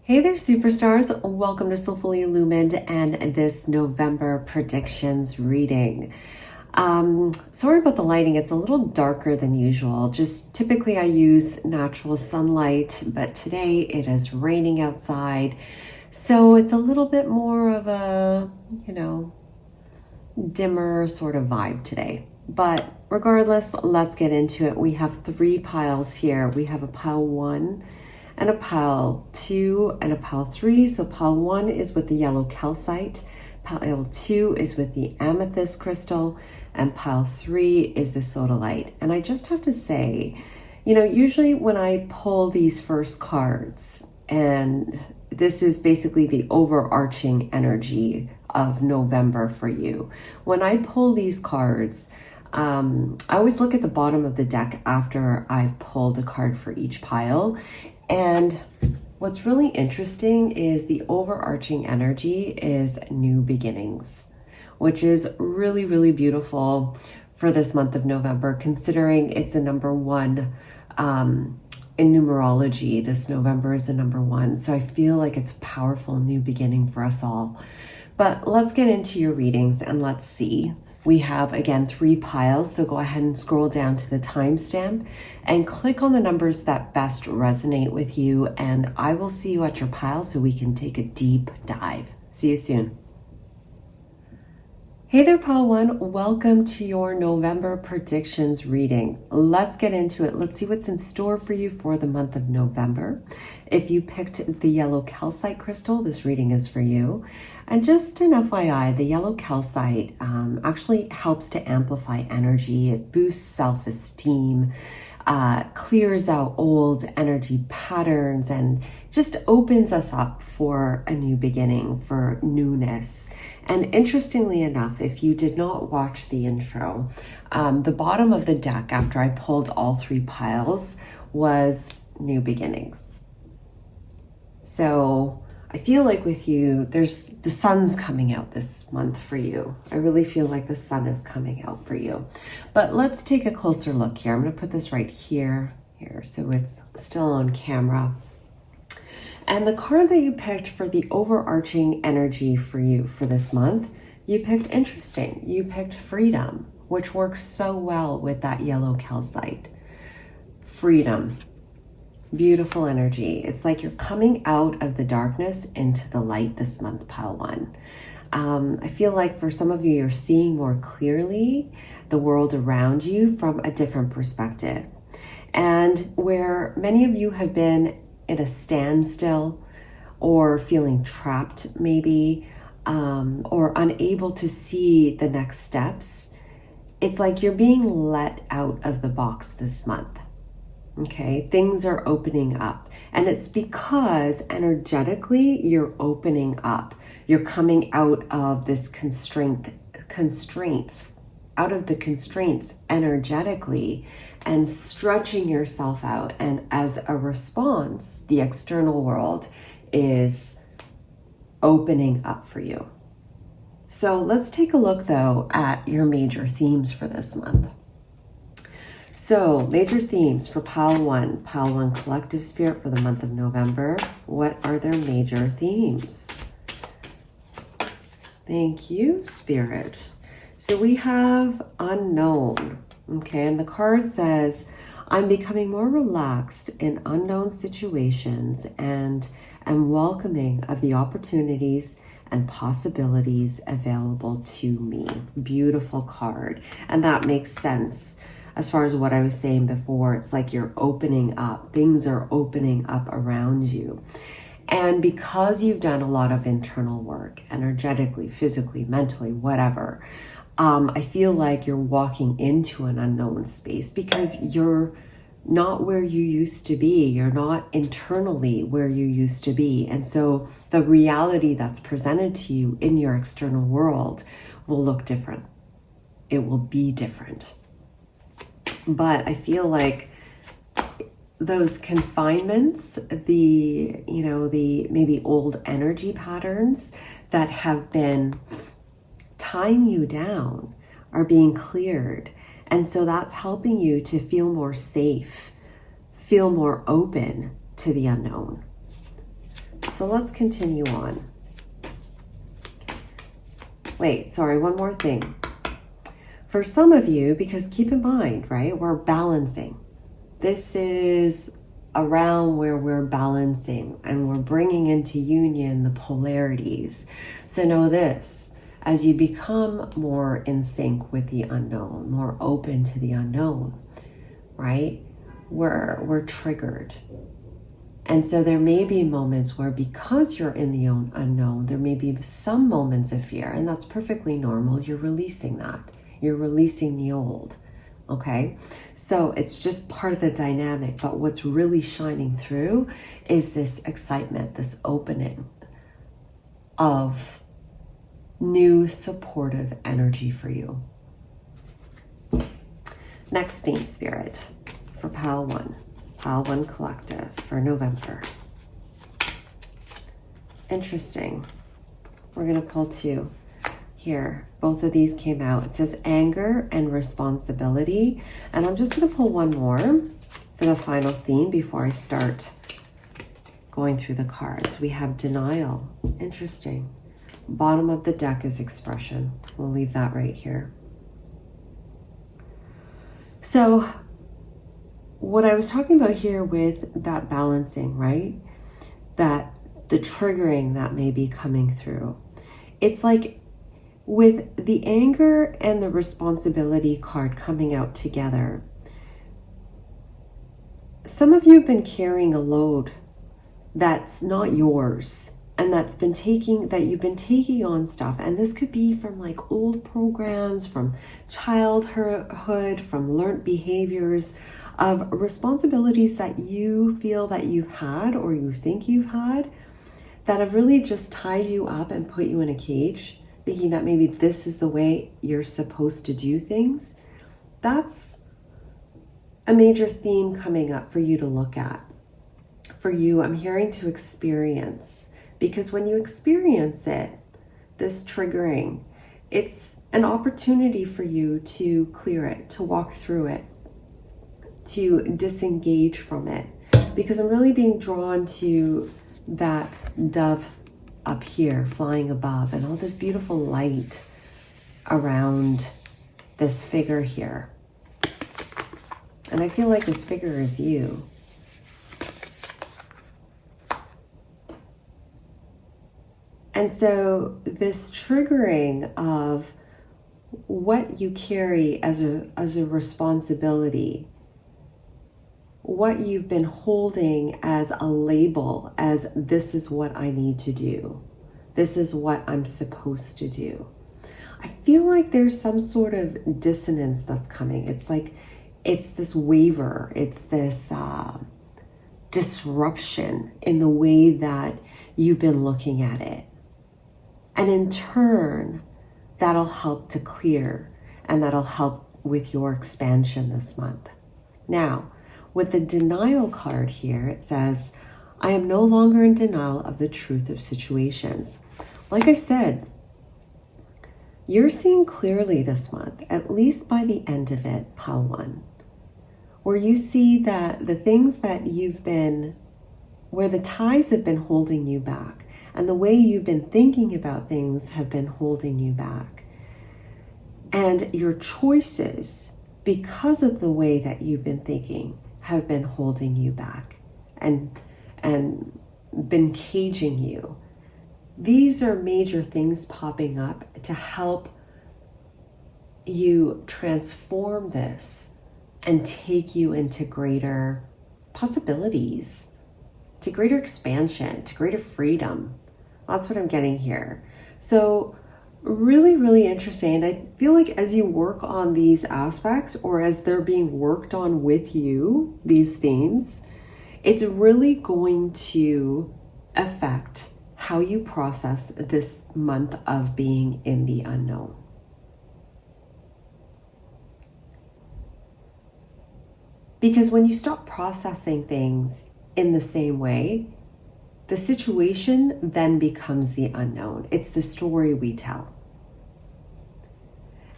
Hey there, superstars. Welcome to Soulfully Illumined and this November predictions reading. Sorry about the lighting. It's a little darker than usual. Just typically I use natural sunlight, but today it is raining outside. So it's a little bit more of a, dimmer sort of vibe today. But regardless, let's get into it. We have three piles here. We have a pile 1 and a pile 2 and a pile 3. So pile 1 is with the yellow calcite, pile 2 is with the amethyst crystal, and pile 3 is the sodalite. And I just have to say, usually when I pull these first cards, and this is basically the overarching energy of November for you. When I pull these cards, I always look at the bottom of the deck after I've pulled a card for each pile. And what's really interesting is the overarching energy is new beginnings, which is really, really beautiful for this month of November, considering it's a number 1 in numerology. This November is a number 1. So I feel like it's a powerful new beginning for us all. But let's get into your readings and let's see. We have, again, 3 piles, so go ahead and scroll down to the timestamp and click on the numbers that best resonate with you, and I will see you at your pile so we can take a deep dive. See you soon. Hey there, pile 1. Welcome to your November predictions reading. Let's get into it. Let's see what's in store for you for the month of November. If you picked the yellow calcite crystal, this reading is for you. And just an FYI, the yellow calcite actually helps to amplify energy. It boosts self-esteem, clears out old energy patterns, and just opens us up for a new beginning, for newness. And interestingly enough, if you did not watch the intro, the bottom of the deck after I pulled all 3 piles was new beginnings. So I feel like with you, the sun's coming out this month for you. I really feel like the sun is coming out for you. But let's take a closer look here. I'm going to put this right here, so it's still on camera. And the card that you picked for the overarching energy for you for this month, you picked interesting. You picked freedom, which works so well with that yellow calcite. Freedom. Beautiful energy. It's like you're coming out of the darkness into the light this month, pile 1. I feel like for some of you, you're seeing more clearly the world around you from a different perspective. And where many of you have been in a standstill or feeling trapped maybe, or unable to see the next steps, it's like you're being let out of the box this month. Okay, things are opening up, and it's because energetically you're opening up. You're coming out of this constraints, out of the constraints energetically, and stretching yourself out. And as a response, the external world is opening up for you. So let's take a look though at your major themes for this month. So, major themes for pile 1. Pile 1 collective spirit for the month of November. What are their major themes? Thank you, Spirit. So we have unknown. Okay, and the card says, I'm becoming more relaxed in unknown situations and am welcoming of the opportunities and possibilities available to me. Beautiful card. And that makes sense. As far as what I was saying before, it's like you're opening up. Things are opening up around you. And because you've done a lot of internal work, energetically, physically, mentally, whatever, I feel like you're walking into an unknown space because you're not where you used to be. You're not internally where you used to be. And so the reality that's presented to you in your external world will look different. It will be different. But I feel like those confinements, the maybe old energy patterns that have been tying you down are being cleared. And so that's helping you to feel more safe, feel more open to the unknown. So let's continue on. Wait, sorry, one more thing. For some of you, because keep in mind, right, we're balancing. This is around where we're balancing and we're bringing into union the polarities. So know this, as you become more in sync with the unknown, more open to the unknown, right, we're triggered. And so there may be moments where, because you're in the unknown, there may be some moments of fear, and that's perfectly normal. You're releasing that. You're releasing the old, okay? So it's just part of the dynamic, but what's really shining through is this excitement, this opening of new supportive energy for you. Next theme, Spirit, for Pile 1. Pile 1 Collective for November. Interesting. We're going to pull 2 here. Both of these came out. It says anger and responsibility. And I'm just going to pull one more for the final theme before I start going through the cards. We have denial. Interesting. Bottom of the deck is expression. We'll leave that right here. So what I was talking about here with that balancing, right? That the triggering that may be coming through. It's like with the anger and the responsibility card coming out together, some of you have been carrying a load that's not yours, and that you've been taking on stuff. And this could be from like old programs, from childhood, from learned behaviors, of responsibilities that you feel that you've had or you think you've had that have really just tied you up and put you in a cage, thinking that maybe this is the way you're supposed to do things. That's a major theme coming up for you to look at. For you, I'm hearing to experience, because when you experience it, this triggering, it's an opportunity for you to clear it, to walk through it, to disengage from it, because I'm really being drawn to that dove up here flying above and all this beautiful light around this figure here. And I feel like this figure is you. And so this triggering of what you carry as a responsibility, what you've been holding as a label, as this is what I need to do. This is what I'm supposed to do. I feel like there's some sort of dissonance that's coming. It's like, it's this waver. It's this disruption in the way that you've been looking at it. And in turn, that'll help to clear, and that'll help with your expansion this month. Now, with the denial card here, it says, I am no longer in denial of the truth of situations. Like I said, you're seeing clearly this month, at least by the end of it, Pile 1, where you see that the things that where the ties have been holding you back, and the way you've been thinking about things have been holding you back. And your choices, because of the way that you've been thinking, have been holding you back and been caging you. These are major things popping up to help you transform this and take you into greater possibilities, to greater expansion, to greater freedom. That's what I'm getting here. So really, really interesting. And I feel like as you work on these aspects, or as they're being worked on with you, these themes, it's really going to affect how you process this month of being in the unknown. Because when you stop processing things in the same way, the situation then becomes the unknown. It's the story we tell.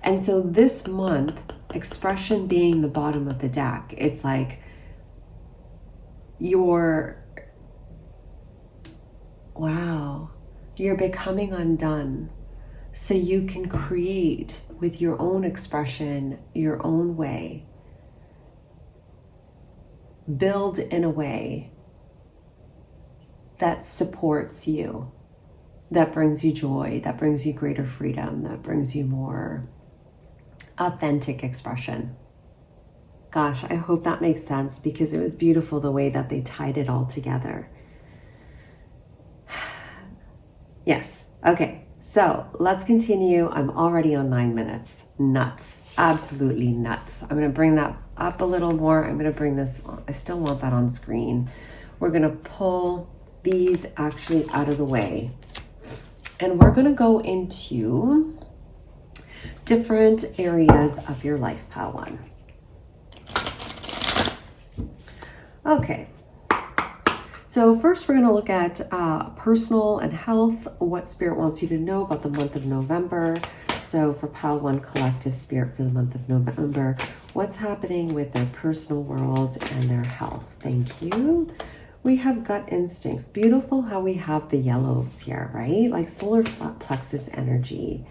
And so this month, expression being the bottom of the deck, it's like you're Wow. You're becoming undone so you can create with your own expression, your own way. Build in a way that supports you, that brings you joy, that brings you greater freedom, that brings you more authentic expression. Gosh, I hope that makes sense, because it was beautiful the way that they tied it all together. Yes. Okay. So let's continue. I'm already on 9 minutes. Nuts. Absolutely nuts. I'm going to bring that up a little more. I'm going to bring this, I still want that on screen. We're going to pull these actually out of the way. And we're going to go into different areas of your life, Pile 1. Okay. So first we're going to look at personal and health, what Spirit wants you to know about the month of November. So for Pile 1 Collective Spirit for the month of November, what's happening with their personal world and their health? Thank you. We have gut instincts. Beautiful how we have the yellows here, right? Like solar plexus energy.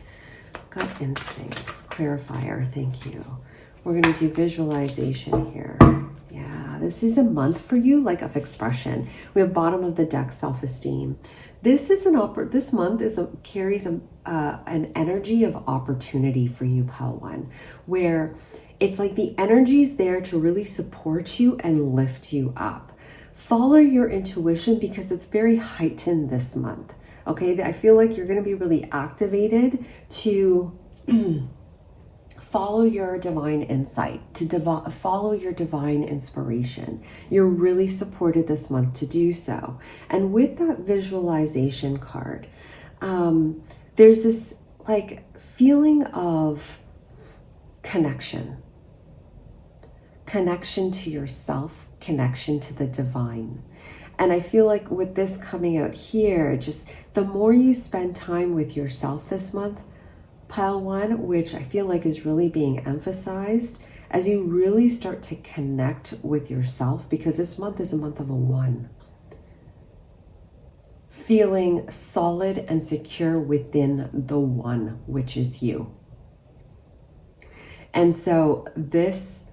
Gut instincts. Clarifier. Thank you. We're going to do visualization here. Yeah, this is a month for you, like of expression. We have bottom of the deck, self-esteem. This is this month carries an energy of opportunity for you, Pile 1, where it's like the energy's there to really support you and lift you up. Follow your intuition because it's very heightened this month. Okay, I feel like you're going to be really activated to follow your divine insight, to follow your divine inspiration. You're really supported this month to do so. And with that visualization card, there's this like feeling of connection to yourself, connection to the divine. And I feel like with this coming out here, just the more you spend time with yourself this month, Pile 1, which I feel like is really being emphasized as you really start to connect with yourself, because this month is a month of a 1. Feeling solid and secure within the 1, which is you. And so this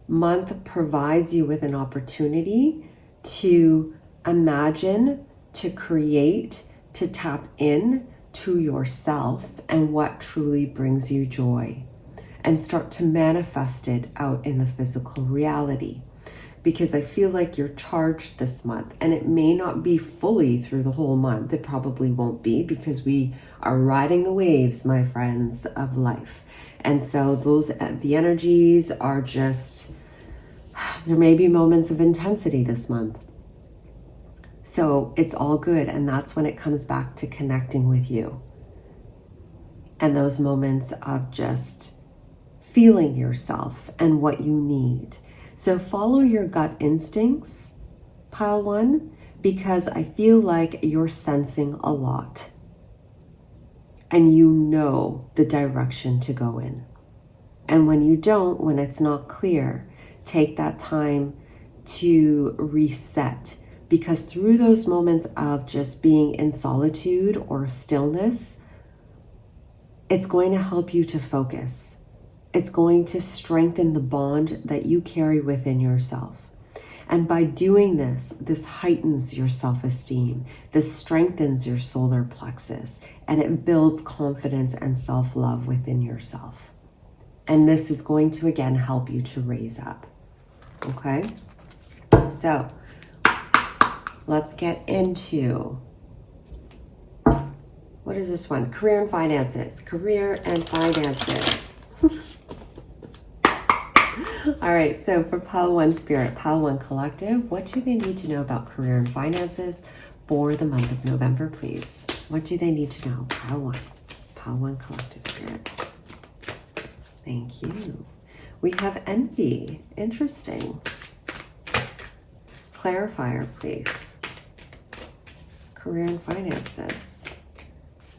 month provides you with an opportunity to imagine, to create, to tap in to yourself and what truly brings you joy, and start to manifest it out in the physical reality. Because I feel like you're charged this month, and it may not be fully through the whole month. It probably won't be, because we are riding the waves, my friends, of life. And so the energies are just, there may be moments of intensity this month. So it's all good. And that's when it comes back to connecting with you. And those moments of just feeling yourself and what you need. So follow your gut instincts, Pile 1, because I feel like you're sensing a lot. And you know the direction to go in. And when you don't, when it's not clear, take that time to reset. Because through those moments of just being in solitude or stillness, it's going to help you to focus. It's going to strengthen the bond that you carry within yourself. And by doing this, this heightens your self-esteem. This strengthens your solar plexus, and it builds confidence and self-love within yourself. And this is going to, again, help you to raise up. Okay? So let's get into, what is this one? Career and finances. Career and finances. All right, so for Pile 1 Spirit, Pile 1 Collective, what do they need to know about career and finances for the month of November, please? What do they need to know? Pile 1. Pile 1 Collective Spirit. Thank you. We have envy. Interesting. Clarifier, please. Career and finances.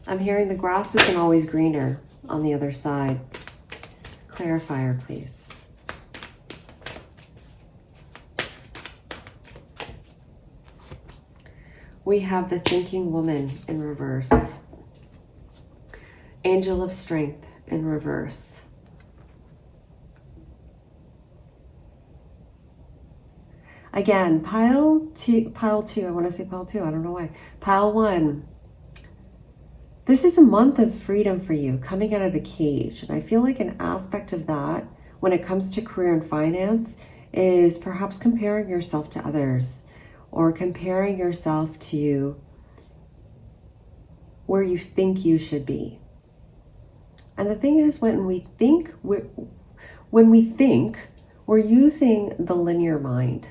I'm hearing the grass isn't always greener on the other side. Clarifier, please. we have the thinking woman in reverse. Angel of strength in reverse. Again, pile two, I want to say pile two, I don't know why. Pile one. This is a month of freedom for you, coming out of the cage. And I feel like an aspect of that when it comes to career and finance is perhaps comparing yourself to others or comparing yourself to where you think you should be. And the thing is, when we think, we're using the linear mind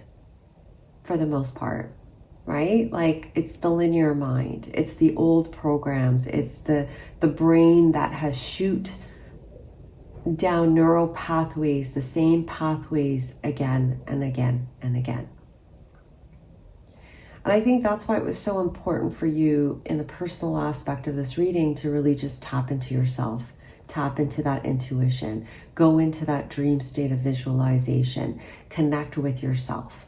for the most part, right? Like, it's the linear mind. It's the old programs. It's the brain that has shoot down neural pathways, the same pathways again and again and again. And I think that's why it was so important for you in the personal aspect of this reading to really just tap into yourself, tap into that intuition, go into that dream state of visualization, connect with yourself.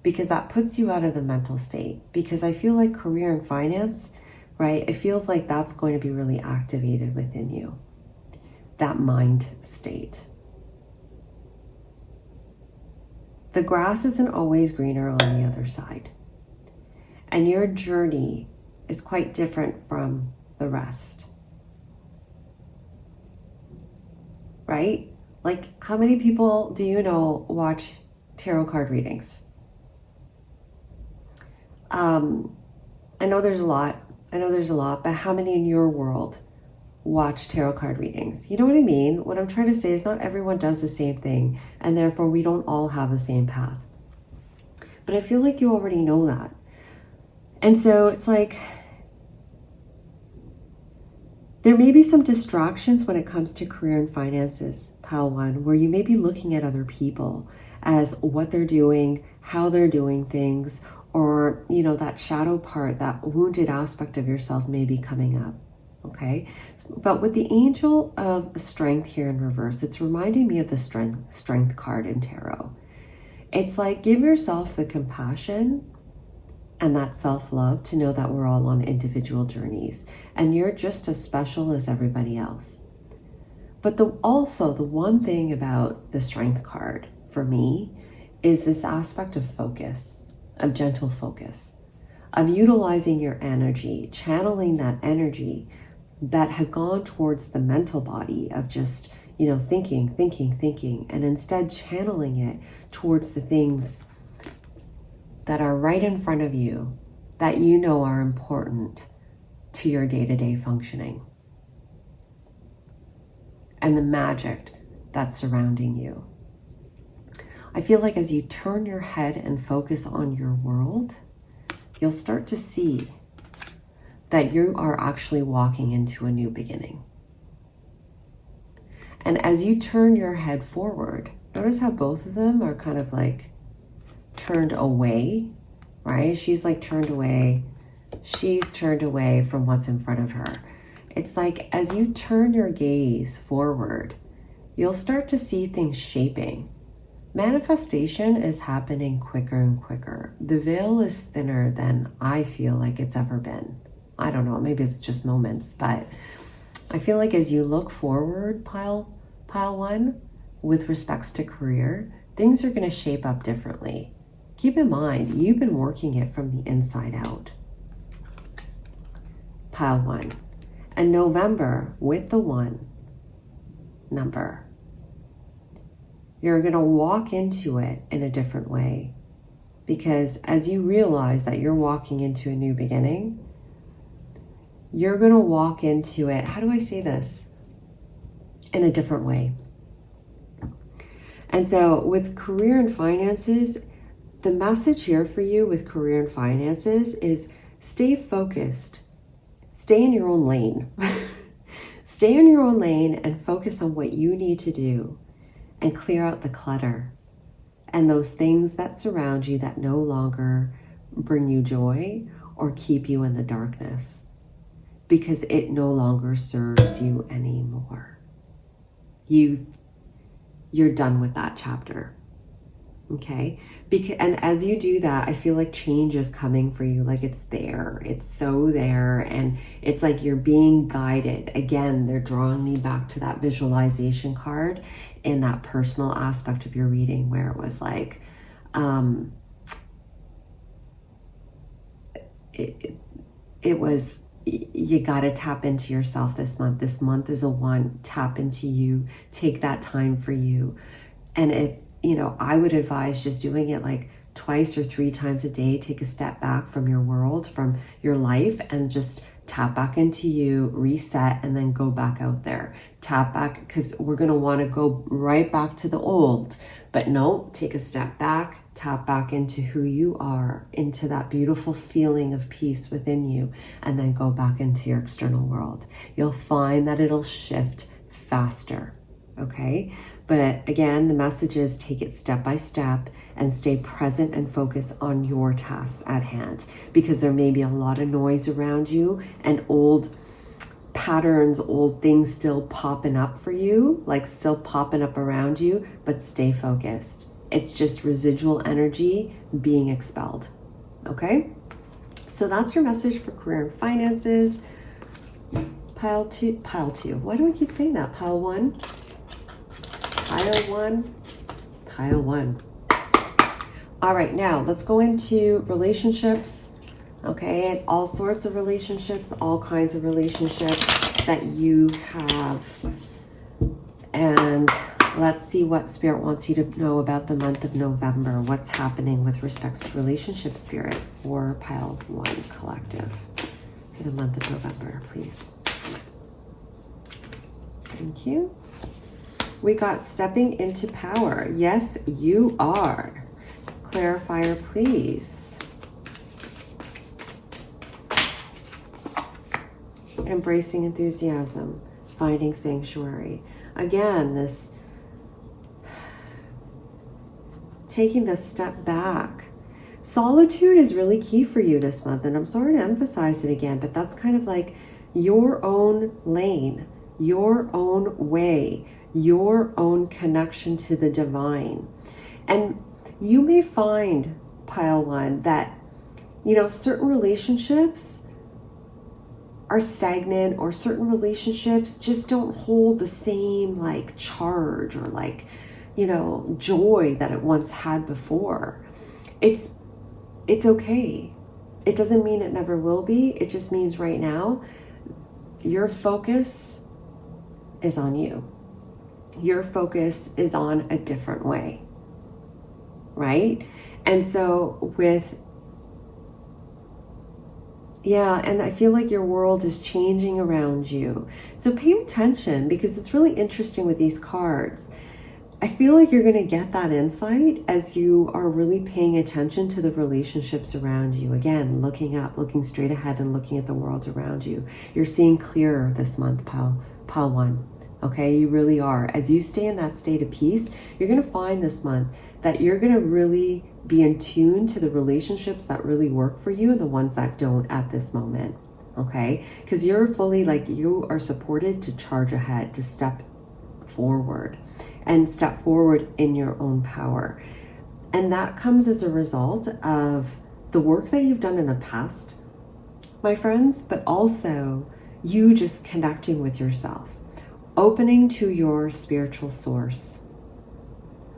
Because that puts you out of the mental state. Because I feel like career and finance, right? It feels like that's going to be really activated within you. That mind state. The grass isn't always greener on the other side. And your journey is quite different from the rest. Right? Like, how many people do you know watch tarot card readings? I know there's a lot, but how many in your world watch tarot card readings? You know what I mean? What I'm trying to say is not everyone does the same thing, and therefore we don't all have the same path. But I feel like you already know that. And so it's like, there may be some distractions when it comes to career and finances, pile one, where you may be looking at other people as what they're doing, how they're doing things, or, you know, that shadow part, that wounded aspect of yourself may be coming up, okay? But with the Angel of Strength here in reverse, it's reminding me of the strength card in tarot. It's like, give yourself the compassion and that self-love to know that we're all on individual journeys and you're just as special as everybody else. But also the one thing about the Strength card for me is this aspect of focus. Of gentle focus, of utilizing your energy, channeling that energy that has gone towards the mental body of just, you know, thinking, and instead channeling it towards the things that are right in front of you that you know are important to your day-to-day functioning and the magic that's surrounding you. I feel like as you turn your head and focus on your world, you'll start to see that you are actually walking into a new beginning. And as you turn your head forward, notice how both of them are kind of like turned away, right? She's like turned away. She's turned away from what's in front of her. It's like as you turn your gaze forward, you'll start to see things shaping. Manifestation is happening quicker and quicker. The veil is thinner than I feel like it's ever been. I don't know, maybe it's just moments, but I feel like as you look forward, pile one, with respects to career, things are going to shape up differently. Keep in mind, you've been working it from the inside out. Pile one. And November, with the 1 number, you're going to walk into it in a different way. Because as you realize that you're walking into a new beginning, you're going to walk into it, how do I say this? In a different way. And so with career and finances, the message here for you with career and finances is stay focused. Stay in your own lane. Stay in your own lane and focus on what you need to do. And clear out the clutter and those things that surround you that no longer bring you joy or keep you in the darkness, because it no longer serves you anymore. You're done with that chapter. Okay, and as you do that, I feel like change is coming for you. Like it's there, it's so there, and it's like you're being guided. Again, they're drawing me back to that visualization card in that personal aspect of your reading where it was like, it was, you got to tap into yourself this month. This month is a one. Tap into you, take that time for you. And if, you know, I would advise just doing it like twice or 3 times a day. Take a step back from your world, from your life, and just tap back into you, reset, and then go back out there. Tap back, because we're going to want to go right back to the old. But no, take a step back, tap back into who you are, into that beautiful feeling of peace within you, and then go back into your external world. You'll find that it'll shift faster. Okay, but again, the message is take it step by step and stay present and focus on your tasks at hand, because there may be a lot of noise around you and old patterns, old things still popping up for you, like still popping up around you, but stay focused. It's just residual energy being expelled. Okay, so that's your message for career and finances. Pile two. Why do I keep saying that? Pile one. Pile one. All right, now let's go into relationships. Okay, and all sorts of relationships, all kinds of relationships that you have. And let's see what Spirit wants you to know about the month of November. What's happening with respects to relationship, Spirit, for Pile 1 Collective for the month of November, please. Thank you. We got stepping into power. Yes, you are. Clarifier, please. Embracing enthusiasm. Finding sanctuary. Again, this taking the step back. Solitude is really key for you this month. And I'm sorry to emphasize it again, but that's kind of like your own lane, your own way, your own connection to the divine. And you may find, Pile 1, that, you know, certain relationships are stagnant, or certain relationships just don't hold the same like charge or like, you know, joy that it once had before. It's okay. It doesn't mean it never will be. It just means right now your focus is on you. Your focus is on a different way, right? And so and I feel like your world is changing around you. So pay attention, because it's really interesting with these cards. I feel like you're going to get that insight as you are really paying attention to the relationships around you. Again, looking up, looking straight ahead, and looking at the world around you. You're seeing clearer this month, Pile 1. Okay, you really are. As you stay in that state of peace, you're going to find this month that you're going to really be in tune to the relationships that really work for you and the ones that don't at this moment. Okay, because you're fully like, you are supported to charge ahead, to step forward and step forward in your own power. And that comes as a result of the work that you've done in the past, my friends, but also you just connecting with yourself. Opening to your spiritual source.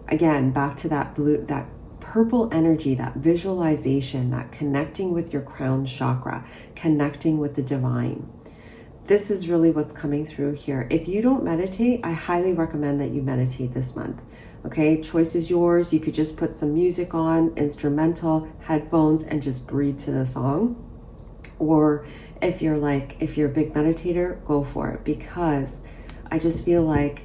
Again, back to that blue, that purple energy, that visualization, that connecting with your crown chakra, connecting with the divine. This is really what's coming through here. If you don't meditate, I highly recommend that you meditate this month. Okay, choice is yours. You could just put some music on, instrumental, headphones, and just breathe to the song. Or if you're a big meditator, go for it, because I just feel like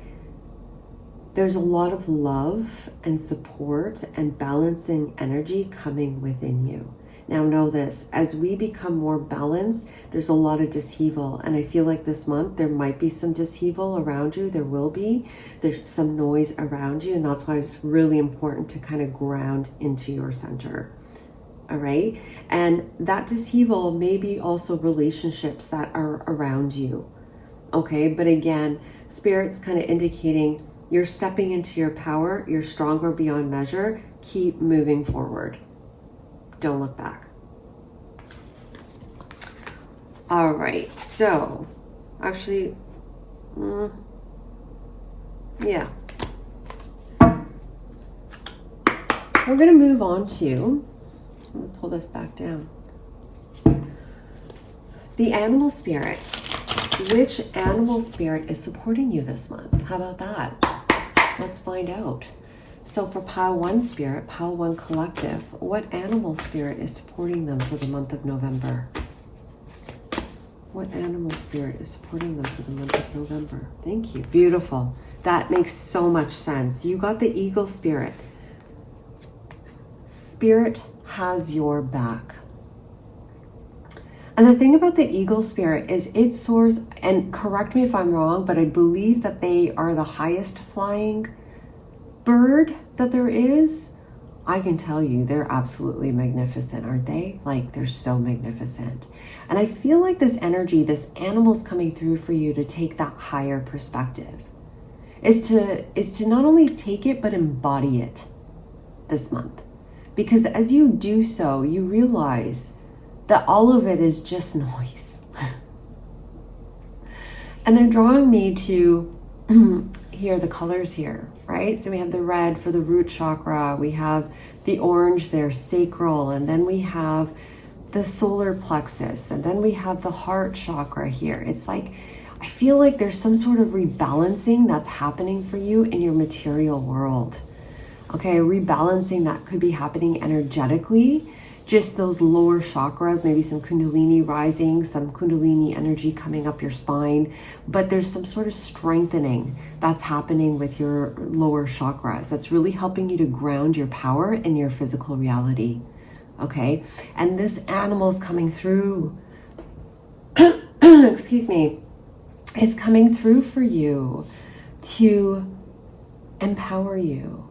there's a lot of love and support and balancing energy coming within you. Now know this, as we become more balanced, there's a lot of dishevel. And I feel like this month there might be some dishevel around you. There will be. There's some noise around you. And that's why it's really important to kind of ground into your center. All right. And that dishevel may be also relationships that are around you. Okay, but again, Spirit's kind of indicating You're stepping into your power. You're stronger beyond measure. Keep moving forward. Don't look back. All right, so actually, yeah. We're going to move on to, I'm going to pull this back down. The animal spirit. Which animal spirit is supporting you this month? How about that? Let's find out. So for pile 1 spirit, pile 1 collective, what animal spirit is supporting them for the month of November? What animal spirit is supporting them for the month of November? Thank you. Beautiful. That makes so much sense. You got the eagle spirit. Spirit has your back. And the thing about the eagle spirit is it soars, and correct me if I'm wrong, but I believe that they are the highest flying bird that there is. I can tell you they're absolutely magnificent, aren't they? Like, they're so magnificent. And I feel like this energy, this animal's coming through for you to take that higher perspective. Is to not only take it, but embody it this month. Because as you do so, you realize that all of it is just noise. And they're drawing me to here, the colors here, right? So we have the red for the root chakra, we have the orange there, sacral, and then we have the solar plexus, and then we have the heart chakra here. It's like, I feel like there's some sort of rebalancing that's happening for you in your material world. Okay, rebalancing that could be happening energetically, just those lower chakras, maybe some kundalini rising, some kundalini energy coming up your spine, but there's some sort of strengthening that's happening with your lower chakras that's really helping you to ground your power in your physical reality. Okay, and this animal is coming through, excuse me, is coming through for you to empower you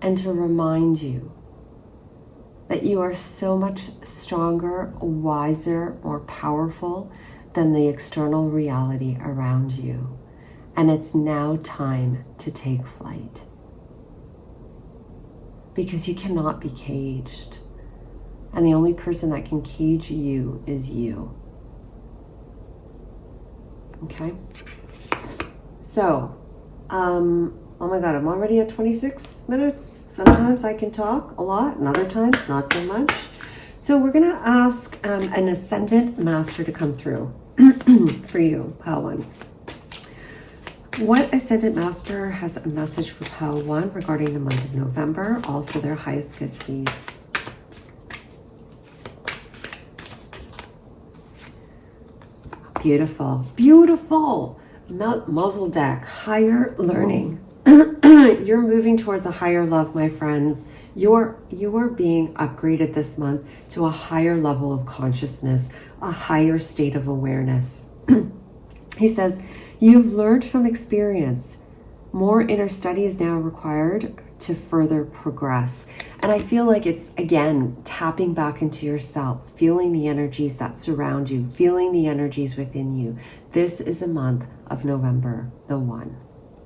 and to remind you that you are so much stronger, wiser, more powerful than the external reality around you. And it's now time to take flight. Because you cannot be caged. And the only person that can cage you is you. Okay? So, oh my God, I'm already at 26 minutes. Sometimes I can talk a lot, and other times not so much. So we're going to ask an Ascendant Master to come through for you, pile 1. What Ascendant Master has a message for pile 1 regarding the month of November, all for their highest good, please? Beautiful, beautiful. Muzzle deck, higher learning. You're moving towards a higher love, my friends. You are being upgraded this month to a higher level of consciousness, a higher state of awareness. He says, you've learned from experience. More inner study is now required to further progress. And I feel like it's, again, tapping back into yourself, feeling the energies that surround you, feeling the energies within you. This is a month of November, the 1,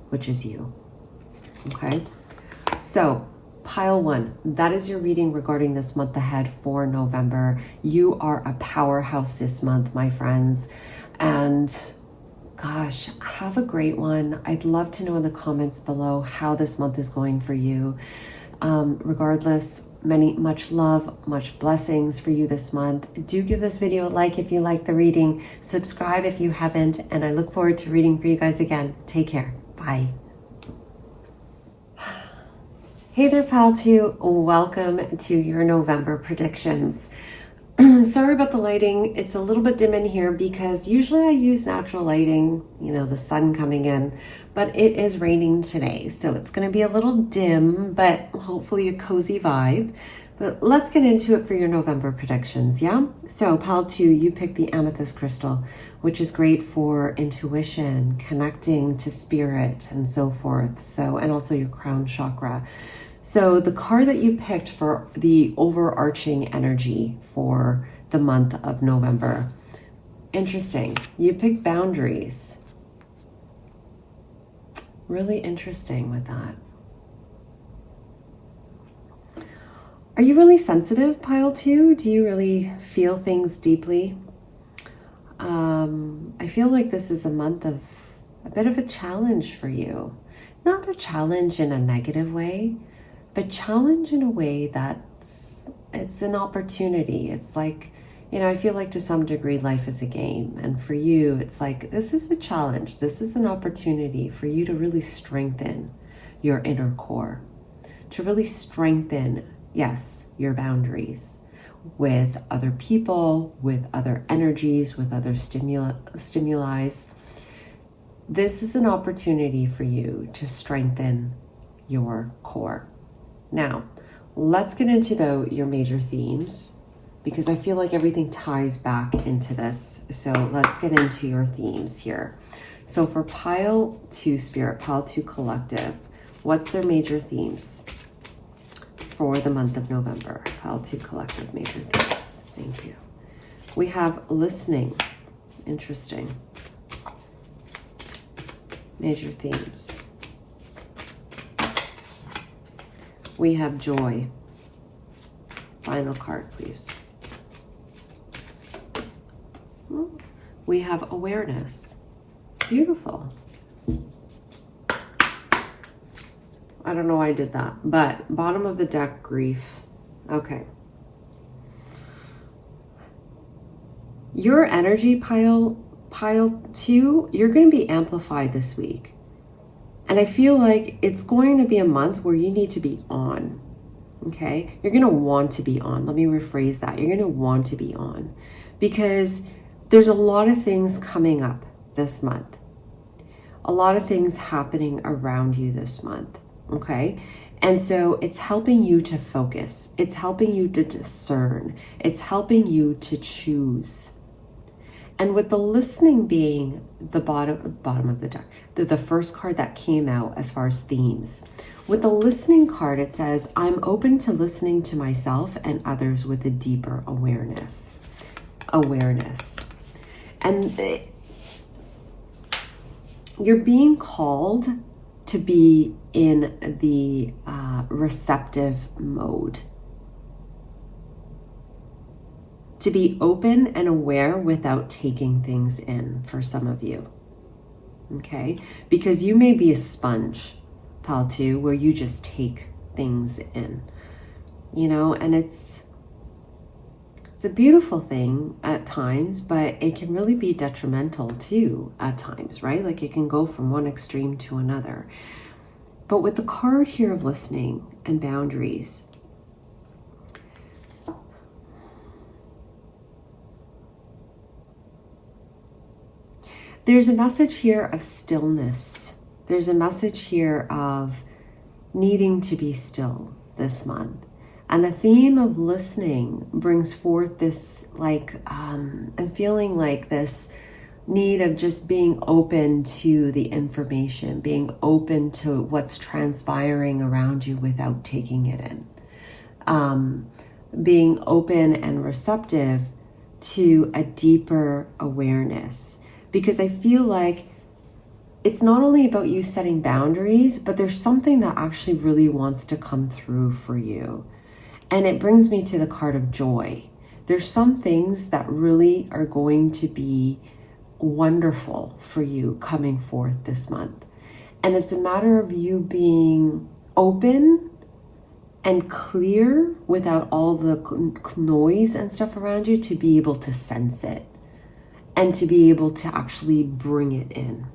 which is you. Okay? So, pile 1, that is your reading regarding this month ahead for November. You are a powerhouse this month, my friends. And gosh, have a great one. I'd love to know in the comments below how this month is going for you. Regardless, much love, much blessings for you this month. Do give this video a like if you like the reading. Subscribe if you haven't, and I look forward to reading for you guys again. Take care. Bye. Hey there, pal 2. Welcome to your November predictions. Sorry about the lighting. It's a little bit dim in here because usually I use natural lighting, you know, the sun coming in, but it is raining today. So it's going to be a little dim, but hopefully a cozy vibe. But let's get into it for your November predictions, yeah? So pile 2, you picked the amethyst crystal, which is great for intuition, connecting to spirit and so forth. So, and also your crown chakra. So the card that you picked for the overarching energy for the month of November. Interesting. You picked boundaries. Really interesting with that. Are you really sensitive, pile 2? Do you really feel things deeply? I feel like this is a month of a bit of a challenge for you. Not a challenge in a negative way, but challenge in a way that's, it's an opportunity. It's like, you know, I feel like to some degree life is a game. And for you, it's like, this is a challenge. This is an opportunity for you to really strengthen your inner core, to really strengthen, yes, your boundaries with other people, with other energies, with other stimuli. This is an opportunity for you to strengthen your core. Now, let's get into your major themes, because I feel like everything ties back into this. So let's get into your themes here. So for pile 2 spirit, pile 2 collective, what's their major themes for the month of November? Pile 2 collective major themes. Thank you. We have listening. Interesting. Major themes. We have joy. Final card, please. We have awareness. Beautiful. I don't know why I did that, but bottom of the deck, grief. Okay. Your energy pile 2, you're going to be amplified this week. And I feel like it's going to be a month where you need to be on. Okay? You're going to want to be on. Let me rephrase that. You're going to want to be on, because there's a lot of things coming up this month. A lot of things happening around you this month. Okay? And so it's helping you to focus. It's helping you to discern. It's helping you to choose. And with the listening being the bottom of the deck, the first card that came out as far as themes. With the listening card, it says, I'm open to listening to myself and others with a deeper awareness. And you're being called to be in the receptive mode. To be open and aware without taking things in for some of you. Okay? Because you may be a sponge, pile 2, where you just take things in. You know, and it's a beautiful thing at times, but it can really be detrimental too at times, right? Like it can go from one extreme to another. But with the card here of listening and boundaries, there's a message here of stillness. There's a message here of needing to be still this month. And the theme of listening brings forth this I'm feeling like this need of just being open to the information, being open to what's transpiring around you without taking it in. Being open and receptive to a deeper awareness. Because I feel like it's not only about you setting boundaries, but there's something that actually really wants to come through for you. And it brings me to the card of joy. There's some things that really are going to be wonderful for you coming forth this month. And it's a matter of you being open and clear without all the noise and stuff around you to be able to sense it. And to be able to actually bring it in.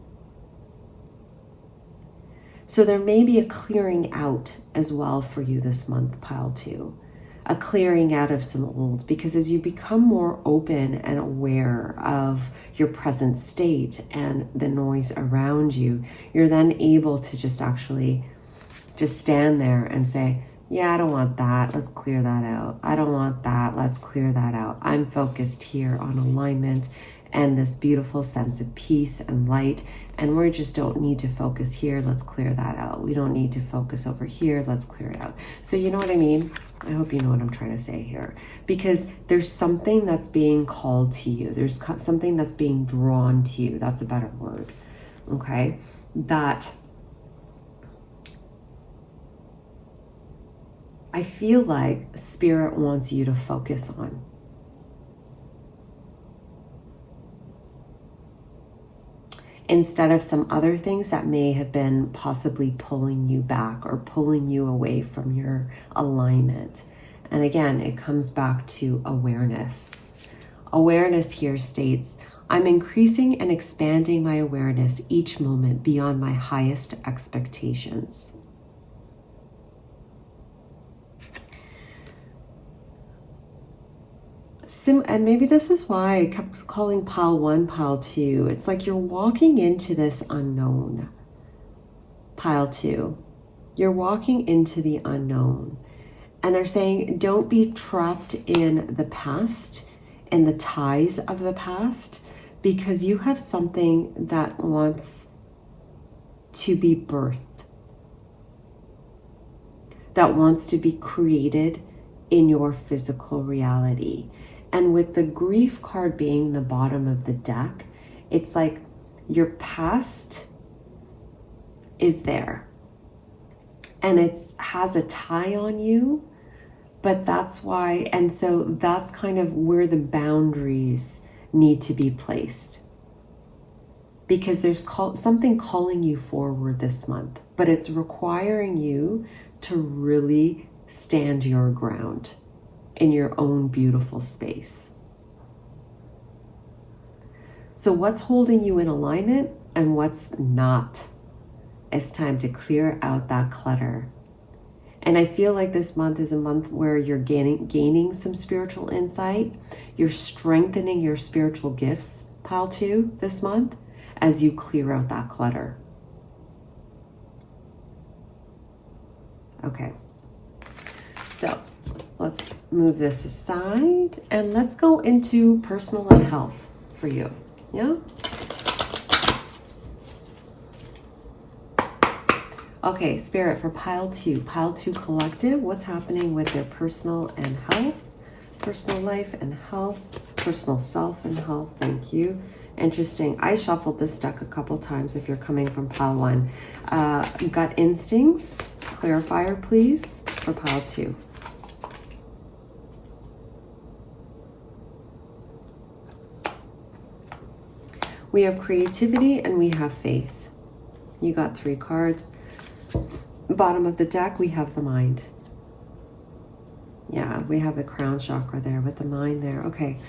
So there may be a clearing out as well for you this month, pile 2. A clearing out of some old, because as you become more open and aware of your present state and the noise around you, you're then able to just actually just stand there and say, yeah, I don't want that. Let's clear that out. I don't want that. Let's clear that out. I'm focused here on alignment and this beautiful sense of peace and light. And we just don't need to focus here. Let's clear that out. We don't need to focus over here. Let's clear it out. So you know what I mean? I hope you know what I'm trying to say here. Because there's something that's being called to you. There's something that's being drawn to you. That's a better word. Okay? That I feel like Spirit wants you to focus on. Instead of some other things that may have been possibly pulling you back or pulling you away from your alignment. And again, it comes back to awareness. Awareness here states, I'm increasing and expanding my awareness each moment beyond my highest expectations. And maybe this is why I kept calling pile 1, pile 2. It's like you're walking into this unknown. Pile 2. You're walking into the unknown. And they're saying, don't be trapped in the past, in the ties of the past, because you have something that wants to be birthed, that wants to be created in your physical reality. And with the grief card being the bottom of the deck, it's like your past is there and it has a tie on you, but that's why, and so that's kind of where the boundaries need to be placed, because there's something calling you forward this month, but it's requiring you to really stand your ground in your own beautiful space. So what's holding you in alignment and what's not? It's time to clear out that clutter. And I feel like this month is a month where you're gaining some spiritual insight. You're strengthening your spiritual gifts, pile 2, this month, as you clear out that clutter. Okay. So let's move this aside and let's go into personal and health for you. Yeah? Okay, Spirit, for pile 2 collective, what's happening with their personal and health, personal life and health, personal self and health? Thank you. Interesting. I shuffled this deck a couple times if you're coming from pile 1. Gut instincts, clarifier please, for pile 2. We have creativity and we have faith. You got 3 cards. Bottom of the deck, we have the mind. Yeah, we have the crown chakra there with the mind there. Okay.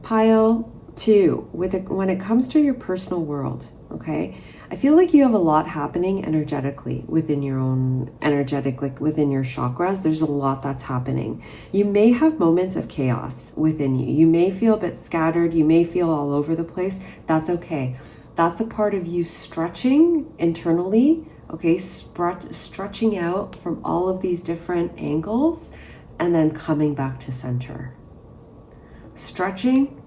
Pile 2, when it comes to your personal world, okay, I feel like you have a lot happening energetically within your own within your chakras. There's a lot that's happening. You may have moments of chaos within you. You may feel a bit scattered. You may feel all over the place. That's okay. That's a part of you stretching internally, okay, stretching out from all of these different angles and then coming back to center. Stretching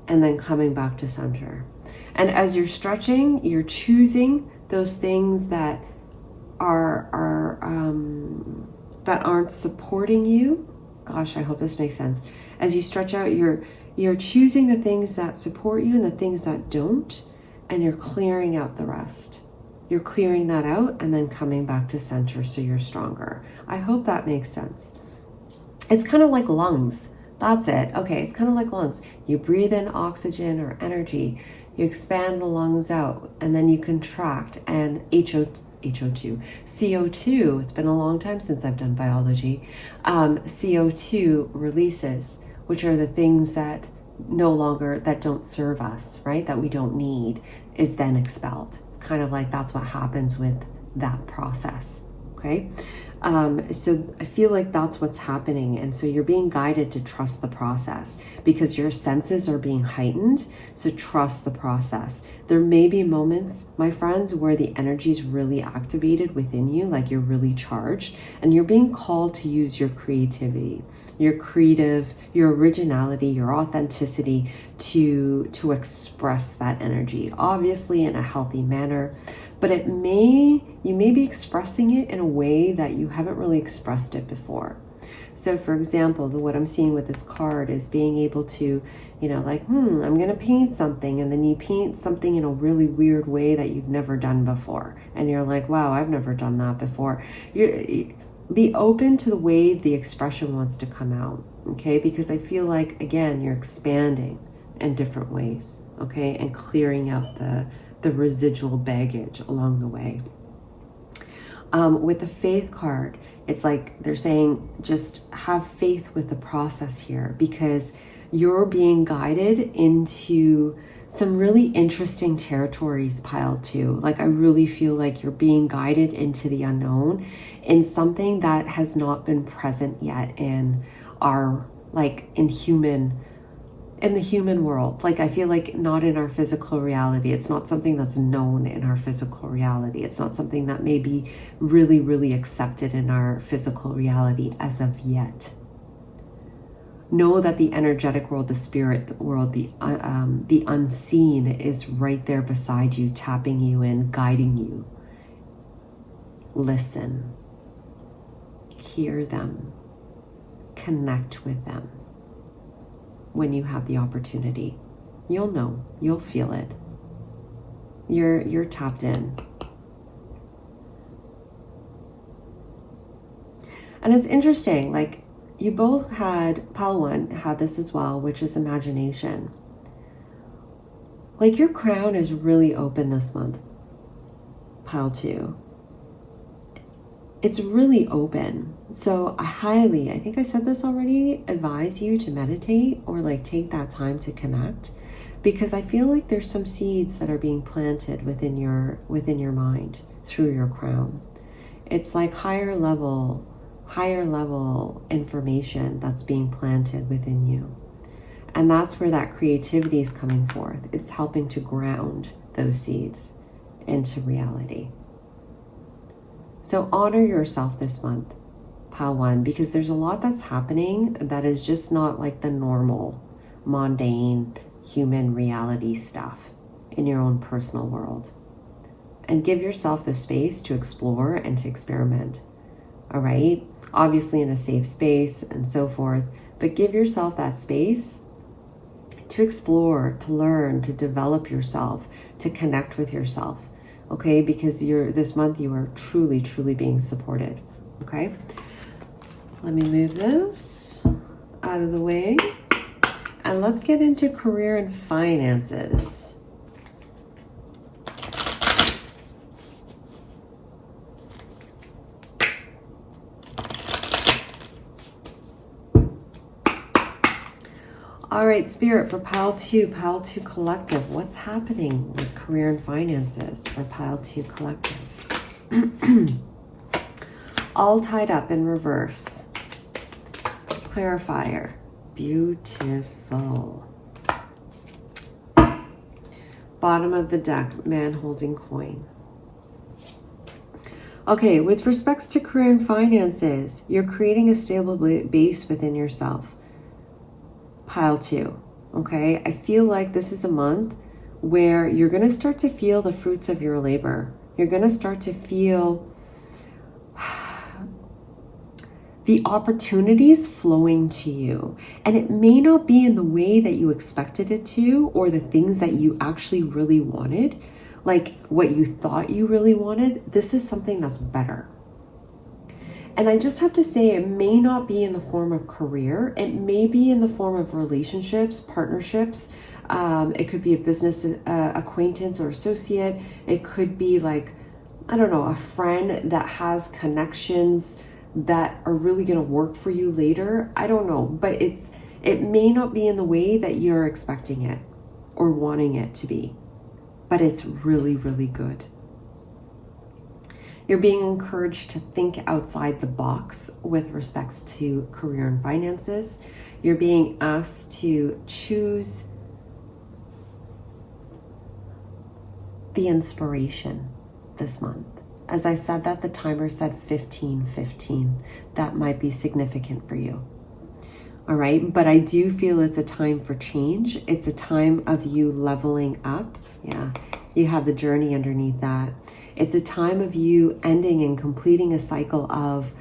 and then coming back to center. And as you're stretching, you're choosing those things that that aren't supporting you. Gosh, I hope this makes sense. As you stretch out, you're choosing the things that support you and the things that don't, and you're clearing out the rest. You're clearing that out and then coming back to center so you're stronger. I hope that makes sense. It's kind of like lungs. That's it. Okay, it's kind of like lungs. You breathe in oxygen or energy, you expand the lungs out, and then you contract, and CO2. It's been a long time since I've done biology. CO2 releases, which are the things that that don't serve us, right? That we don't need, is then expelled. It's kind of like that's what happens with that process. Okay. So I feel like that's what's happening. And so you're being guided to trust the process because your senses are being heightened. So trust the process. There may be moments, my friends, where the energy is really activated within you, like you're really charged, and you're being called to use your creativity, your your originality, your authenticity to express that energy, obviously in a healthy manner. But you may be expressing it in a way that you haven't really expressed it before. So for example, what I'm seeing with this card is being able to, you know, like, I'm going to paint something, and then you paint something in a really weird way that you've never done before. And you're like, wow, I've never done that before. Be open to the way the expression wants to come out, okay? Because I feel like, again, you're expanding in different ways, okay? And clearing out the residual baggage along the way. With the faith card, it's like they're saying just have faith with the process here, because you're being guided into some really interesting territories, pile 2. Like I really feel like you're being guided into the unknown, in something that has not been present yet in our, like in the human world. Like I feel like not in our physical reality. It's not something that's known in our physical reality. It's not something that may be really, really accepted in our physical reality as of yet. Know that the energetic world, the spirit world, the unseen is right there beside you, tapping you in, guiding you. Listen. Hear them. Connect with them. When you have the opportunity, you'll know, you'll feel it. You're tapped in. And it's interesting, like you both had, pile 1 had this as well, which is imagination. Like your crown is really open this month, pile 2. It's really open. So I think I said this already, advise you to meditate or like take that time to connect, because I feel like there's some seeds that are being planted within your mind through your crown. It's like higher level information that's being planted within you. And that's where that creativity is coming forth. It's helping to ground those seeds into reality. So honor yourself this month, pile 1, because there's a lot that's happening that is just not like the normal, mundane, human reality stuff in your own personal world. And give yourself the space to explore and to experiment, all right? Obviously in a safe space and so forth, but give yourself that space to explore, to learn, to develop yourself, to connect with yourself. Okay, because this month you are truly, truly being supported. Okay, let me move those out of the way, and let's get into career and finances. All right, Spirit, for pile 2 collective, what's happening with career and finances for pile 2 collective? All tied up in reverse. Clarifier. Beautiful. Bottom of the deck, man holding coin. Okay, with respects to career and finances, you're creating a stable base within yourself. Pile 2, okay? I feel like this is a month where you're going to start to feel the fruits of your labor. You're going to start to feel the opportunities flowing to you. And it may not be in the way that you expected it to, or the things that you actually really wanted, like what you thought you really wanted. This is something that's better. And I just have to say, it may not be in the form of career. It may be in the form of relationships, partnerships. It could be a business acquaintance or associate. It could be like, I don't know, a friend that has connections that are really going to work for you later. I don't know, but it may not be in the way that you're expecting it or wanting it to be, but it's really, really good. You're being encouraged to think outside the box with respects to career and finances. You're being asked to choose the inspiration this month. As I said that, the timer said 15:15. That might be significant for you. All right, but I do feel it's a time for change. It's a time of you leveling up. Yeah, you have the journey underneath that. It's a time of you ending and completing a cycle of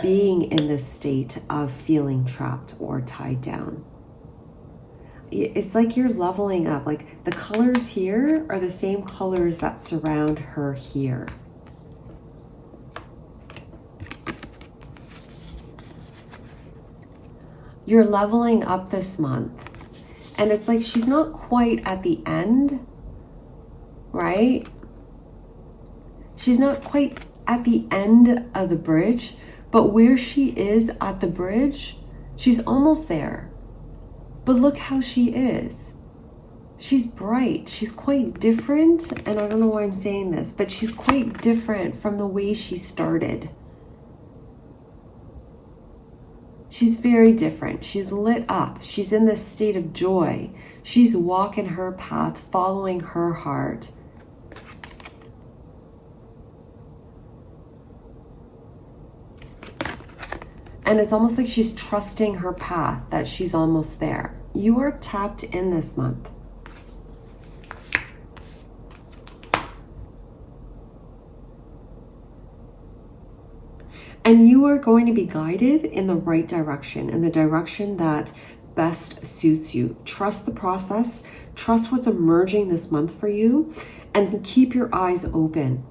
being in this state of feeling trapped or tied down. It's like you're leveling up. Like the colors here are the same colors that surround her here. You're leveling up this month. And it's like she's not quite at the end, right? She's not quite at the end of the bridge, but where she is at the bridge, she's almost there. But look how she is. She's bright. She's quite different. And I don't know why I'm saying this, but she's quite different from the way she started. She's very different. She's lit up. She's in this state of joy. She's walking her path, following her heart. And it's almost like she's trusting her path, that she's almost there. You are tapped in this month. And you are going to be guided in the right direction, in the direction that best suits you. Trust the process, trust what's emerging this month for you, and keep your eyes open,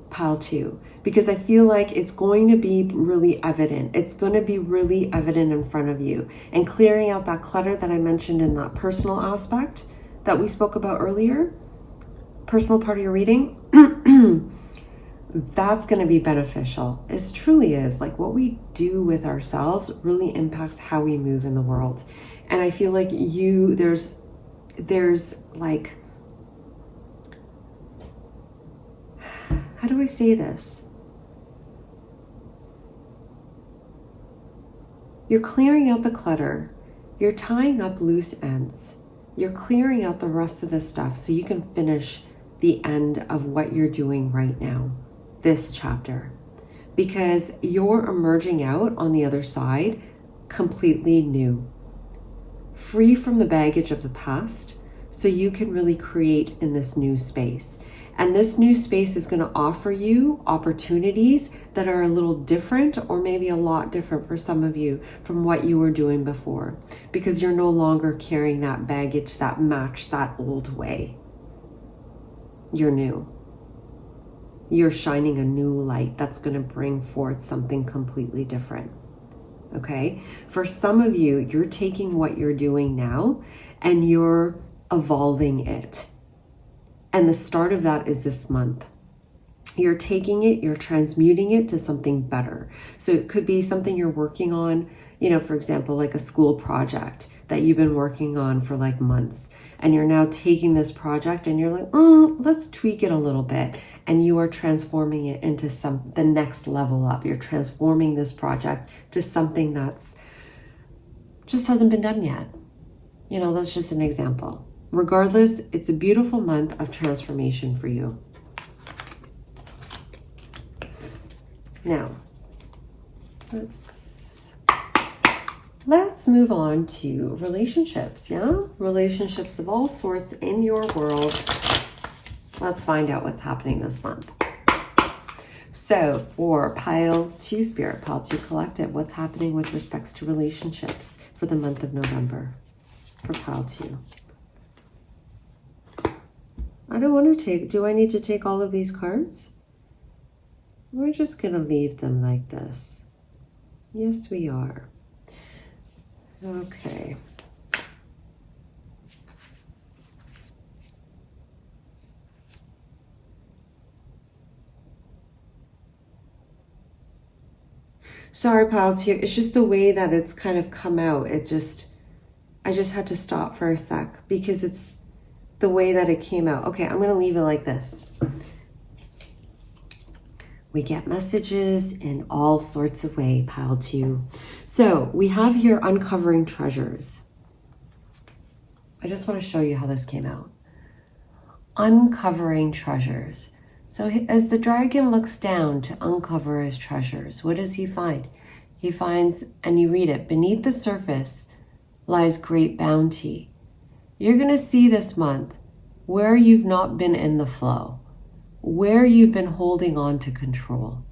pile 2, because I feel like it's going to be really evident. It's going to be really evident in front of you. And clearing out that clutter that I mentioned in that personal aspect that we spoke about earlier, personal part of your reading, that's going to be beneficial. It truly is. Like what we do with ourselves really impacts how we move in the world. And I feel like there's like, how do I say this? You're clearing out the clutter. You're tying up loose ends. You're clearing out the rest of the stuff so you can finish the end of what you're doing right now, this chapter, because you're emerging out on the other side completely new, free from the baggage of the past, so you can really create in this new space. And this new space is going to offer you opportunities that are a little different, or maybe a lot different for some of you from what you were doing before, because you're no longer carrying that baggage that matched that old way. You're new. You're shining a new light that's going to bring forth something completely different. Okay? For some of you, you're taking what you're doing now and you're evolving it. And the start of that is this month. You're taking it, you're transmuting it to something better. So it could be something you're working on, you know, for example, like a school project that you've been working on for like months. And you're now taking this project and you're like, let's tweak it a little bit. And you are transforming it into the next level up. You're transforming this project to something that's just hasn't been done yet. You know, that's just an example. Regardless, it's a beautiful month of transformation for you. Now, let's move on to relationships, yeah? Relationships of all sorts in your world. Let's find out what's happening this month. So for pile 2 spirit, pile 2 collective, what's happening with respects to relationships for the month of November for pile 2? I don't want to take, do I need to take all of these cards? We're just going to leave them like this. Yes, we are. Okay. Sorry, pile 2. It's just the way that it's kind of come out. I just had to stop for a sec because it's the way that it came out. Okay, I'm going to leave it like this. We get messages in all sorts of ways, pile 2. So we have here uncovering treasures. I just want to show you how this came out. Uncovering treasures. So as the dragon looks down to uncover his treasures, what does he find? He finds, and you read it, beneath the surface lies great bounty. You're going to see this month where you've not been in the flow, where you've been holding on to control.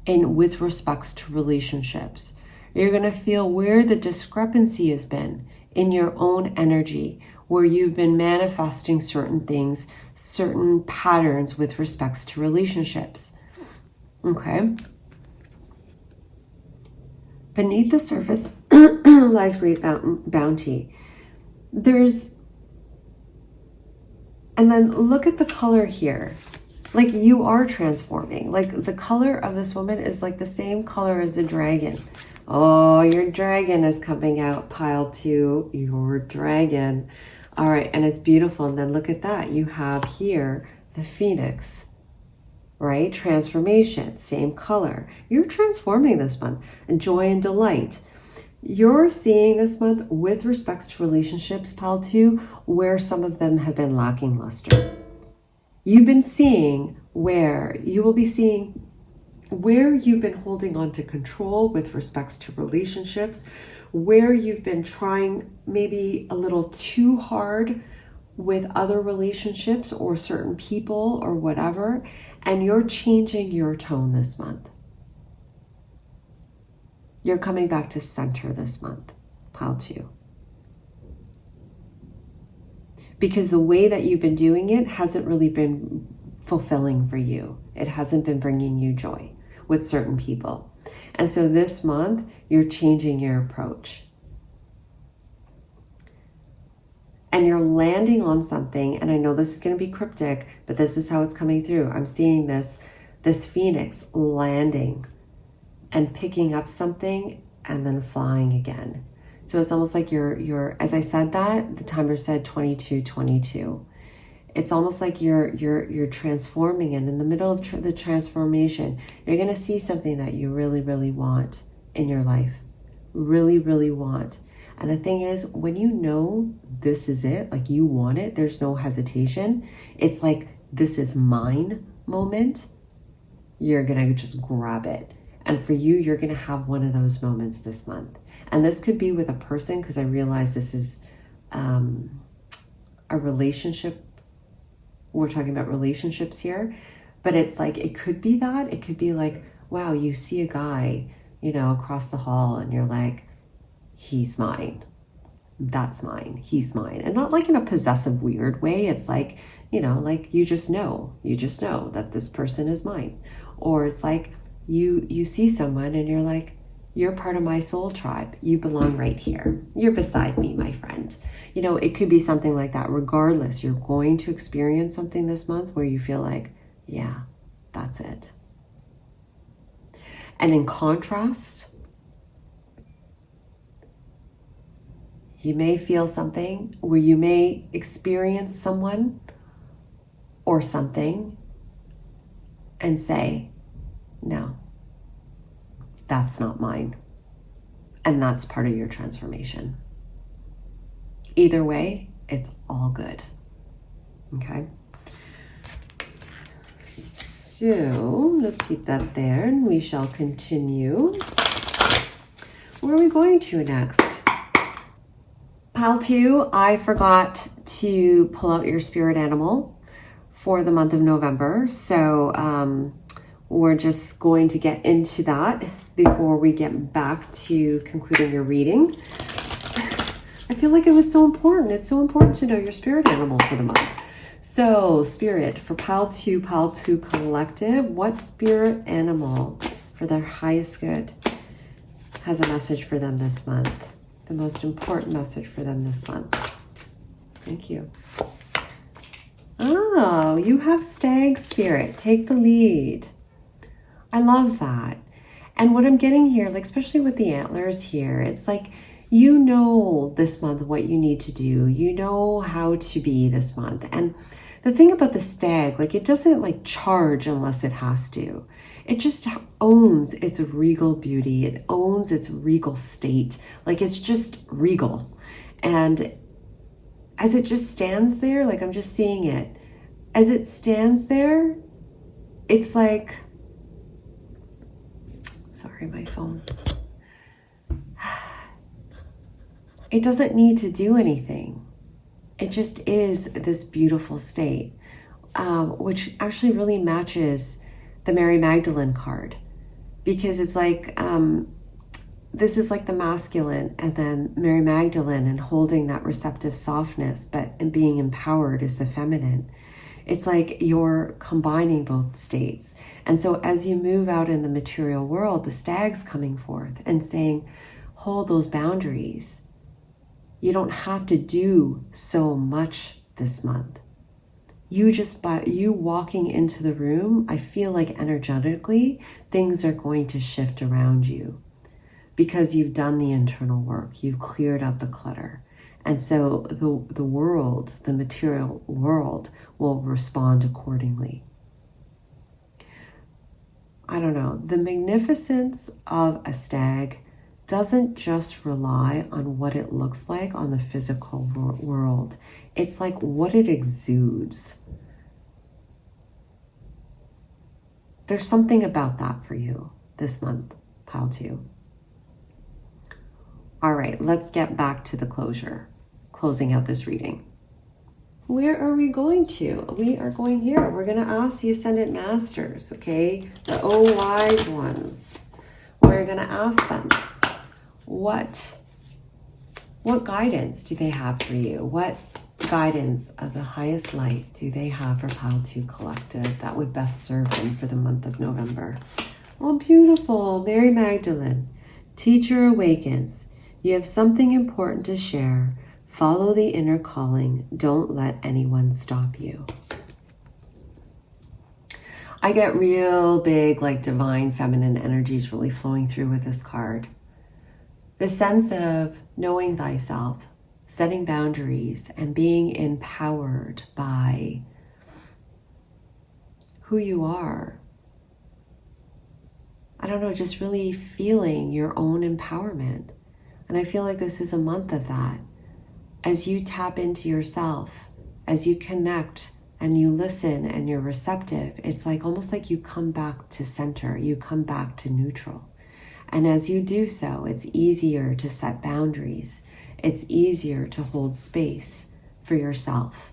and with respects to relationships. You're going to feel where the discrepancy has been in your own energy, where you've been manifesting certain things, certain patterns with respects to relationships. Okay? Beneath the surface lies great bounty. And then look at the color here. Like, you are transforming. Like, the color of this woman is like the same color as the dragon. Oh, your dragon is coming out, pile 2. Your dragon. All right, and it's beautiful. And then look at that. You have here the phoenix, right? Transformation, same color. You're transforming this month. And joy and delight. You're seeing this month with respects to relationships, pile 2, where some of them have been lacking luster. You've been seeing you will be seeing where you've been holding on to control with respects to relationships, where you've been trying maybe a little too hard with other relationships or certain people or whatever, and you're changing your tone this month. You're coming back to center this month, pile 2. Because the way that you've been doing it hasn't really been fulfilling for you. It hasn't been bringing you joy with certain people. And so this month, you're changing your approach. And you're landing on something, and I know this is going to be cryptic, but this is how it's coming through. I'm seeing this phoenix landing and picking up something and then flying again. So it's almost like you're as I said that, the timer said 22:22. It's almost like you're transforming, and in the middle of the transformation, you're going to see something that you really, really want in your life. Really, really want. And the thing is, when you know this is it, like you want it, there's no hesitation. It's like, this is mine moment. You're going to just grab it. And for you, you're going to have one of those moments this month. And this could be with a person, because I realize this is a relationship. We're talking about relationships here. But it's like, it could be that. It could be like, wow, you see a guy, across the hall, and you're like, he's mine. That's mine. He's mine. And not like in a possessive, weird way. It's like, like you just know that this person is mine. Or it's like you see someone and you're like, you're part of my soul tribe. You belong right here. You're beside me, my friend. It could be something like that. Regardless, you're going to experience something this month where you feel like, yeah, that's it. And in contrast, you may feel something where you may experience someone or something and say, no, that's not mine. And that's part of your transformation. Either way, it's all good. Okay? So let's keep that there, and we shall continue. Where are we going to next? Pile 2, I forgot to pull out your spirit animal for the month of November. So we're just going to get into that before we get back to concluding your reading. I feel like it was so important. It's so important to know your spirit animal for the month. So spirit for pile 2 collective, what spirit animal for their highest good has a message for them this month? The most important message for them this month. Thank you. Oh, you have stag spirit. Take the lead. I love that. And what I'm getting here, like especially with the antlers here, it's like, this month what you need to do. You know how to be this month. And the thing about the stag, like it doesn't like charge unless it has to. It just owns its regal beauty. It owns its regal state. Like it's just regal. And as it just stands there, like I'm just seeing it. As it stands there, it's like, sorry, my phone. It doesn't need to do anything. It just is this beautiful state, which actually really matches the Mary Magdalene card, because it's like, this is like the masculine, and then Mary Magdalene and holding that receptive softness, and being empowered is the feminine. It's like you're combining both states. And so as you move out in the material world, the stag's coming forth and saying, hold those boundaries. You don't have to do so much this month. By you walking into the room, I feel like energetically, things are going to shift around you because you've done the internal work. You've cleared out the clutter. And so the world, the material world, will respond accordingly. I don't know. The magnificence of a stag doesn't just rely on what it looks like on the physical world. It's like what it exudes. There's something about that for you this month, pile 2. All right, let's get back to the closing out this reading. Where are we going to? We are going here. We're going to ask the Ascendant Masters, okay? The wise ones. We're going to ask them, what guidance do they have for you? What guidance of the highest light do they have for pile 2 collective that would best serve them for the month of November? Oh, beautiful. Mary Magdalene. Teacher awakens. You have something important to share. Follow the inner calling. Don't let anyone stop you. I get real big, like divine feminine energies really flowing through with this card. The sense of knowing thyself, setting boundaries, and being empowered by who you are. I don't know, just really feeling your own empowerment. And I feel like this is a month of that. As you tap into yourself, as you connect and you listen and you're receptive, it's like almost like you come back to center, you come back to neutral. And as you do so, it's easier to set boundaries. It's easier to hold space for yourself.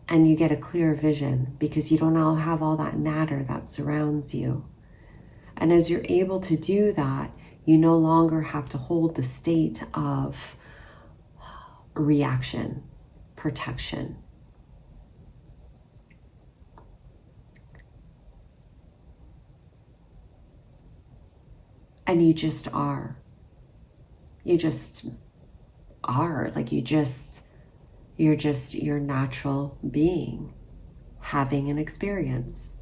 And you get a clear vision because you don't all have all that matter that surrounds you. And as you're able to do that, you no longer have to hold the state of reaction, protection. And you just are. You just are. Like you're just your natural being having an experience.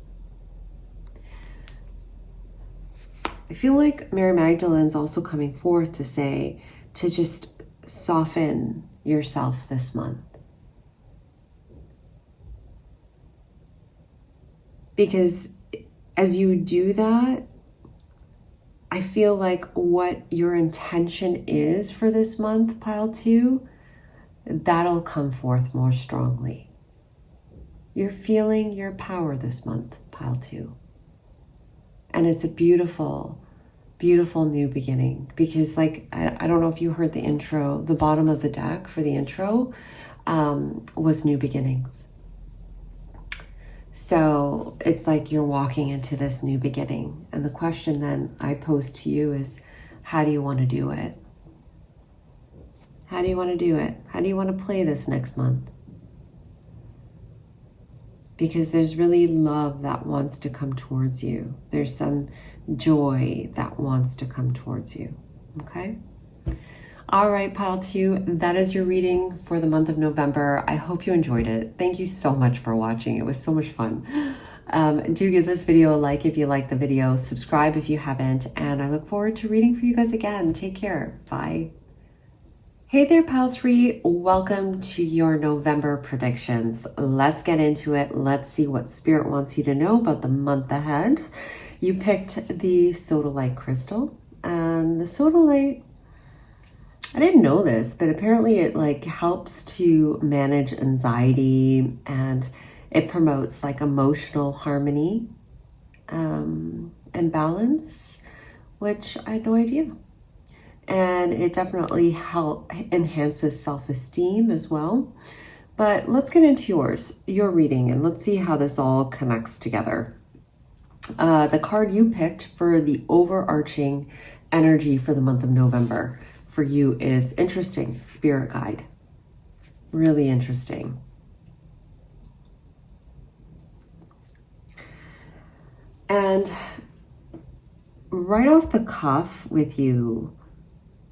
I feel like Mary Magdalene's also coming forth to say to just soften yourself this month. Because as you do that, I feel like what your intention is for this month, pile 2, that'll come forth more strongly. You're feeling your power this month, pile 2. And it's a beautiful, beautiful new beginning. Because like, I don't know if you heard the intro, the bottom of the deck for the intro was new beginnings. So it's like you're walking into this new beginning. And the question then I pose to you is, how do you want to do it? How do you want to do it? How do you want to play this next month? Because there's really love that wants to come towards you. There's some joy that wants to come towards you. Okay? All right, pile 2, that is your reading for the month of November. I hope you enjoyed it. Thank you so much for watching. It was so much fun. Do give this video a like if you like the video. Subscribe if you haven't. And I look forward to reading for you guys again. Take care. Bye. Hey there, pile 3. Welcome to your November predictions. Let's get into it. Let's see what Spirit wants you to know about the month ahead. You picked the sodalite crystal. And the sodalite, I didn't know this, but apparently it like helps to manage anxiety, and it promotes like emotional harmony and balance, which I had no idea. And it definitely enhances self-esteem as well. But let's get into your reading and let's see how this all connects together. The card you picked for the overarching energy for the month of November for you is interesting, spirit guide. Really interesting. And right off the cuff with you,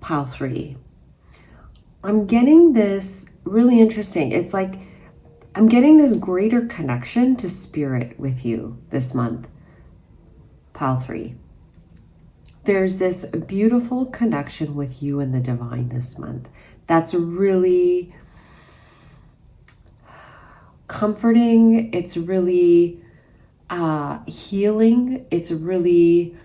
pile 3, I'm getting this really interesting. It's like I'm getting this greater connection to spirit with you this month, pile 3. There's this beautiful connection with you and the divine this month. That's really comforting. It's really healing. It's really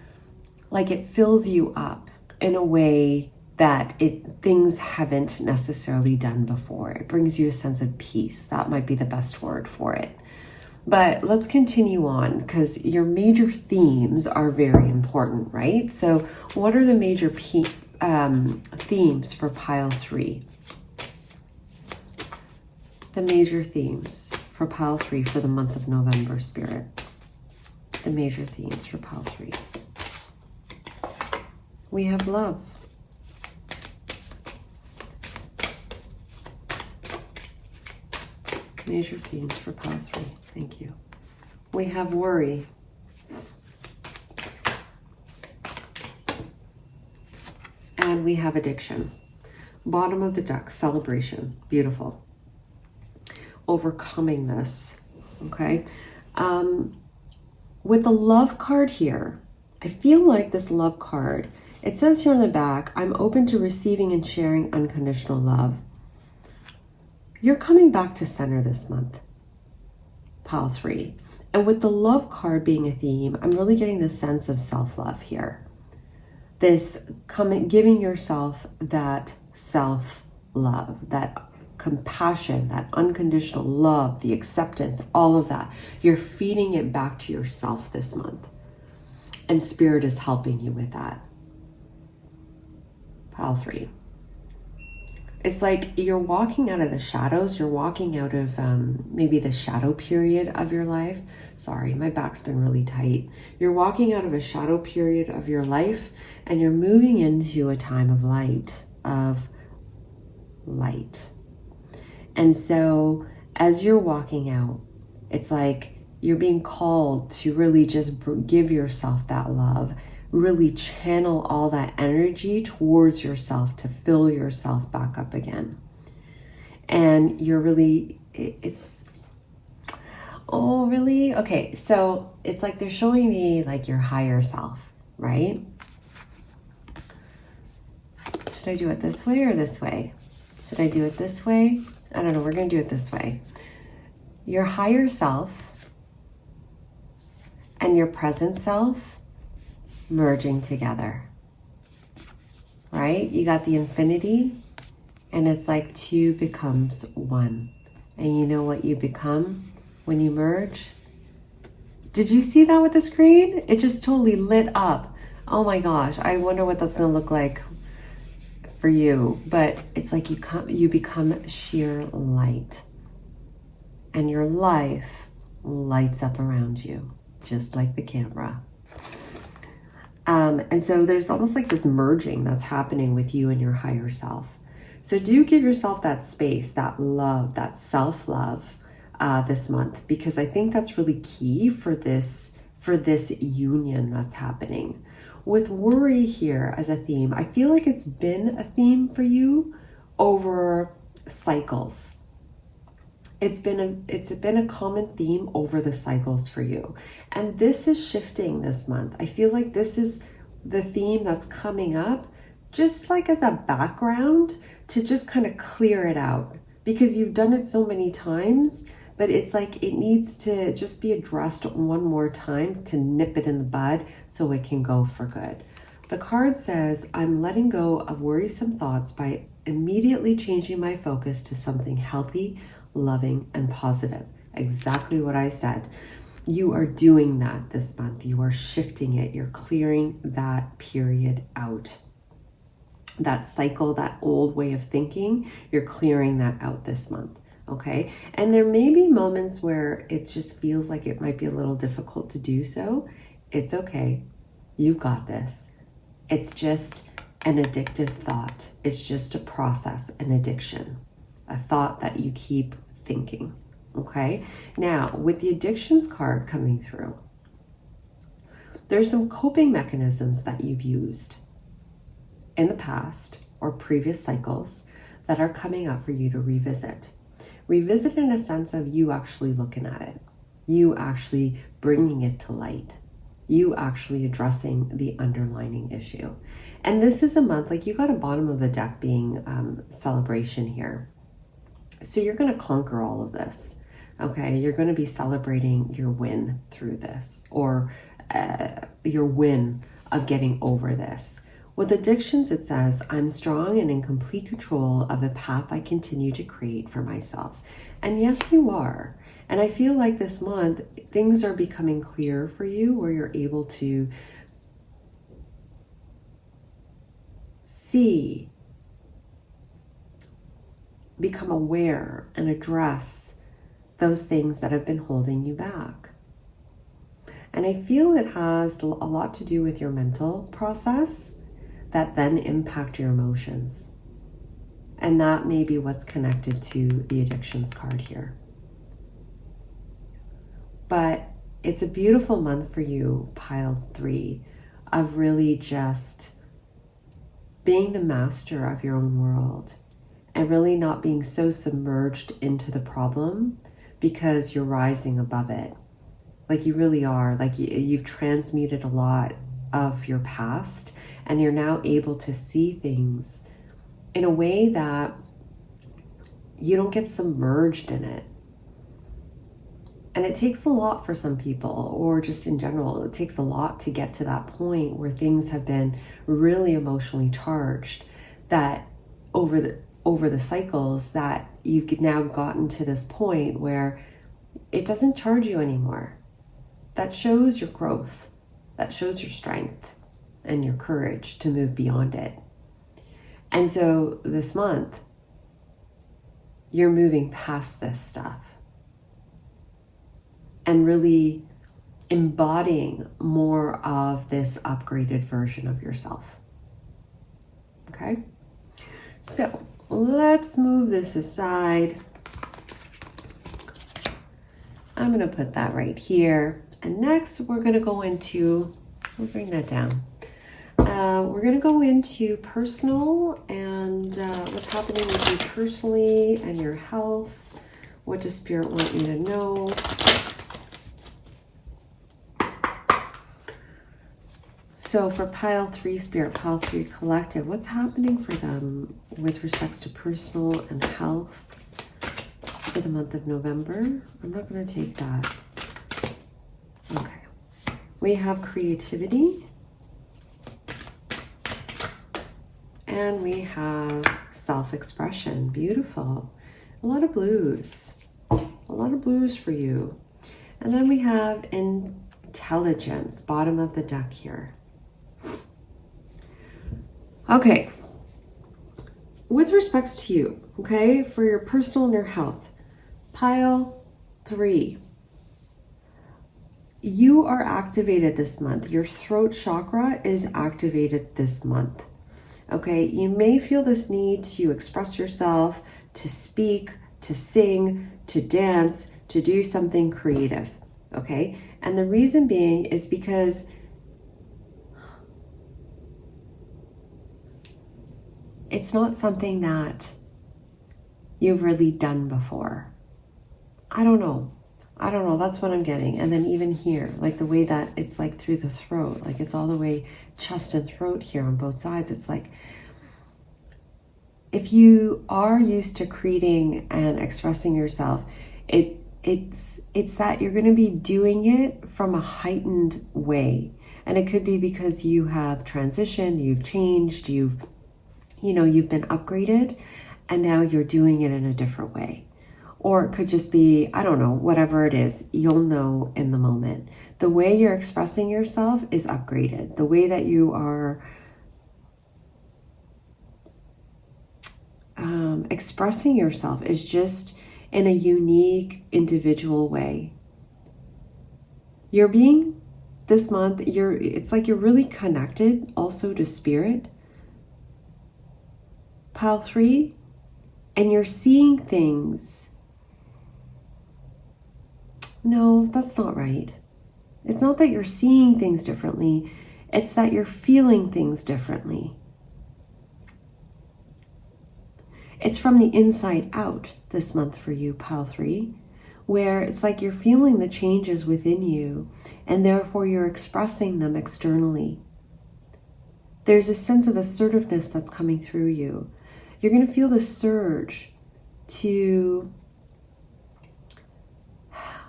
like it fills you up in a way that things haven't necessarily done before. It brings you a sense of peace. That might be the best word for it. But let's continue on, because your major themes are very important, right? So what are the major themes for pile 3? The major themes for pile 3 for the month of November, Spirit. The major themes for pile 3. We have love. Major themes for pile 3. Thank you. We have worry. And we have addiction. Bottom of the deck, celebration. Beautiful. Overcoming this. Okay. With the love card here, I feel like this love card, it says here on the back, I'm open to receiving and sharing unconditional love. You're coming back to center this month, pile 3. And with the love card being a theme, I'm really getting this sense of self-love here. This giving yourself that self-love, that compassion, that unconditional love, the acceptance, all of that. You're feeding it back to yourself this month. And Spirit is helping you with that. Pile 3. It's like you're walking out of the shadows. You're walking out of maybe the shadow period of your life. Sorry, my back's been really tight. You're walking out of a shadow period of your life and you're moving into a time of light, And so as you're walking out, it's like you're being called to really just give yourself that love, really channel all that energy towards yourself to fill yourself back up again. And you're really, oh, really? Okay, so it's like they're showing me like your higher self, right? Should I do it this way or this way? Should I do it this way? I don't know, we're gonna do it this way. Your higher self and your present self merging together, right? You got the infinity and it's like 2 becomes 1. And you know what you become when you merge? Did you see that with the screen? It just totally lit up. Oh my gosh, I wonder what that's gonna look like for you. But it's like you become sheer light and your life lights up around you, just like the camera. And so there's almost like this merging that's happening with you and your higher self. So do give yourself that space, that love, that self-love this month, because I think that's really key for this union that's happening. With worry here as a theme, I feel like it's been a theme for you over cycles. It's been a common theme over the cycles for you. And this is shifting this month. I feel like this is the theme that's coming up just like as a background to just kind of clear it out, because you've done it so many times, but it's like it needs to just be addressed one more time to nip it in the bud so it can go for good. The card says, I'm letting go of worrisome thoughts by immediately changing my focus to something healthy, loving, and positive. Exactly what I said. You are doing that this month. You are shifting it. You're clearing that period out. That cycle, that old way of thinking, you're clearing that out this month. Okay. And there may be moments where it just feels like it might be a little difficult to do so. It's okay. You got this. It's just an addictive thought. It's just a process, an addiction, a thought that you keep thinking. Okay? Now, with the addictions card coming through, there's some coping mechanisms that you've used in the past or previous cycles that are coming up for you to revisit. Revisit in a sense of you actually looking at it, you actually bringing it to light, you actually addressing the underlying issue. And this is a month, like you got a bottom of the deck being celebration here. So you're going to conquer all of this. Okay, you're going to be celebrating your win through this, or your win of getting over this. With addictions, it says, I'm strong and in complete control of the path I continue to create for myself. And yes, you are. And I feel like this month, things are becoming clear for you where you're able to see, become aware, and address those things that have been holding you back. And I feel it has a lot to do with your mental process that then impact your emotions. And that may be what's connected to the addictions card here. But it's a beautiful month for you, pile 3, of really just being the master of your own world and really not being so submerged into the problem because you're rising above it. Like you really are. Like you've transmuted a lot of your past and you're now able to see things in a way that you don't get submerged in it. And it takes a lot for some people, or just in general, it takes a lot to get to that point where things have been really emotionally charged, that over the cycles that you've now gotten to this point where it doesn't charge you anymore. That shows your growth, that shows your strength and your courage to move beyond it. And so this month, you're moving past this stuff and really embodying more of this upgraded version of yourself. Okay? So let's move this aside. I'm going to put that right here. And next we're going to go into, we'll bring that down. We're going to go into personal and what's happening with you personally and your health. What does Spirit want you to know? So for pile 3, Spirit, pile 3 collective, what's happening for them with respects to personal and health for the month of November? I'm not going to take that. Okay. We have creativity. And we have self-expression. Beautiful. A lot of blues. A lot of blues for you. And then we have intelligence, bottom of the deck here. Okay. With respects to you, okay, for your personal and your health, pile 3. You are activated this month. Your throat chakra is activated this month. Okay, you may feel this need to express yourself, to speak, to sing, to dance, to do something creative. Okay, and the reason being is because it's not something that you've really done before. I don't know. That's what I'm getting. And then even here, like the way that it's like through the throat, like it's all the way chest and throat here on both sides. It's like, if you are used to creating and expressing yourself, it's that you're going to be doing it from a heightened way. And it could be because you have transitioned, you've changed, you've been upgraded, and now you're doing it in a different way. Or it could just be, I don't know, whatever it is, you'll know in the moment. The way you're expressing yourself is upgraded. The way that you are expressing yourself is just in a unique, individual way. You're being this month, it's like you're really connected also to spirit, pile 3, and you're seeing things. No, that's not right. It's not that you're seeing things differently. It's that you're feeling things differently. It's from the inside out this month for you, pile 3, where it's like you're feeling the changes within you and therefore you're expressing them externally. There's a sense of assertiveness that's coming through you. You're going to feel the surge to,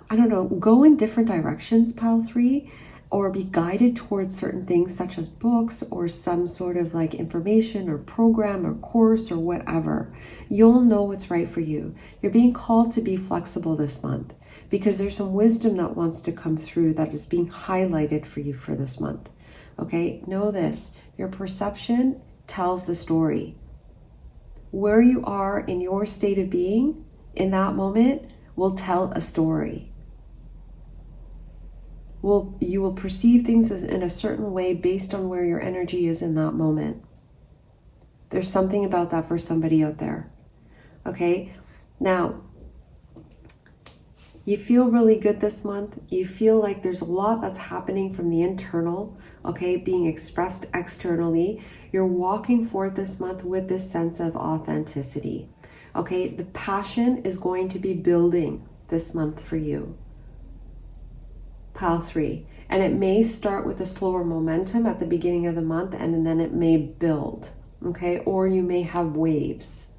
I don't know, go in different directions, pile 3, or be guided towards certain things such as books or some sort of like information or program or course or whatever. You'll know what's right for you. You're being called to be flexible this month because there's some wisdom that wants to come through that is being highlighted for you for this month. Okay, know this, your perception tells the story. Where you are in your state of being in that moment will tell a story. You will perceive things in a certain way based on where your energy is in that moment. There's something about that for somebody out there. Okay, now you feel really good this month. You feel like there's a lot that's happening from the internal, okay, being expressed externally. You're walking forth this month with this sense of authenticity. Okay, the passion is going to be building this month for you, pile 3, and it may start with a slower momentum at the beginning of the month and then it may build, okay, or you may have waves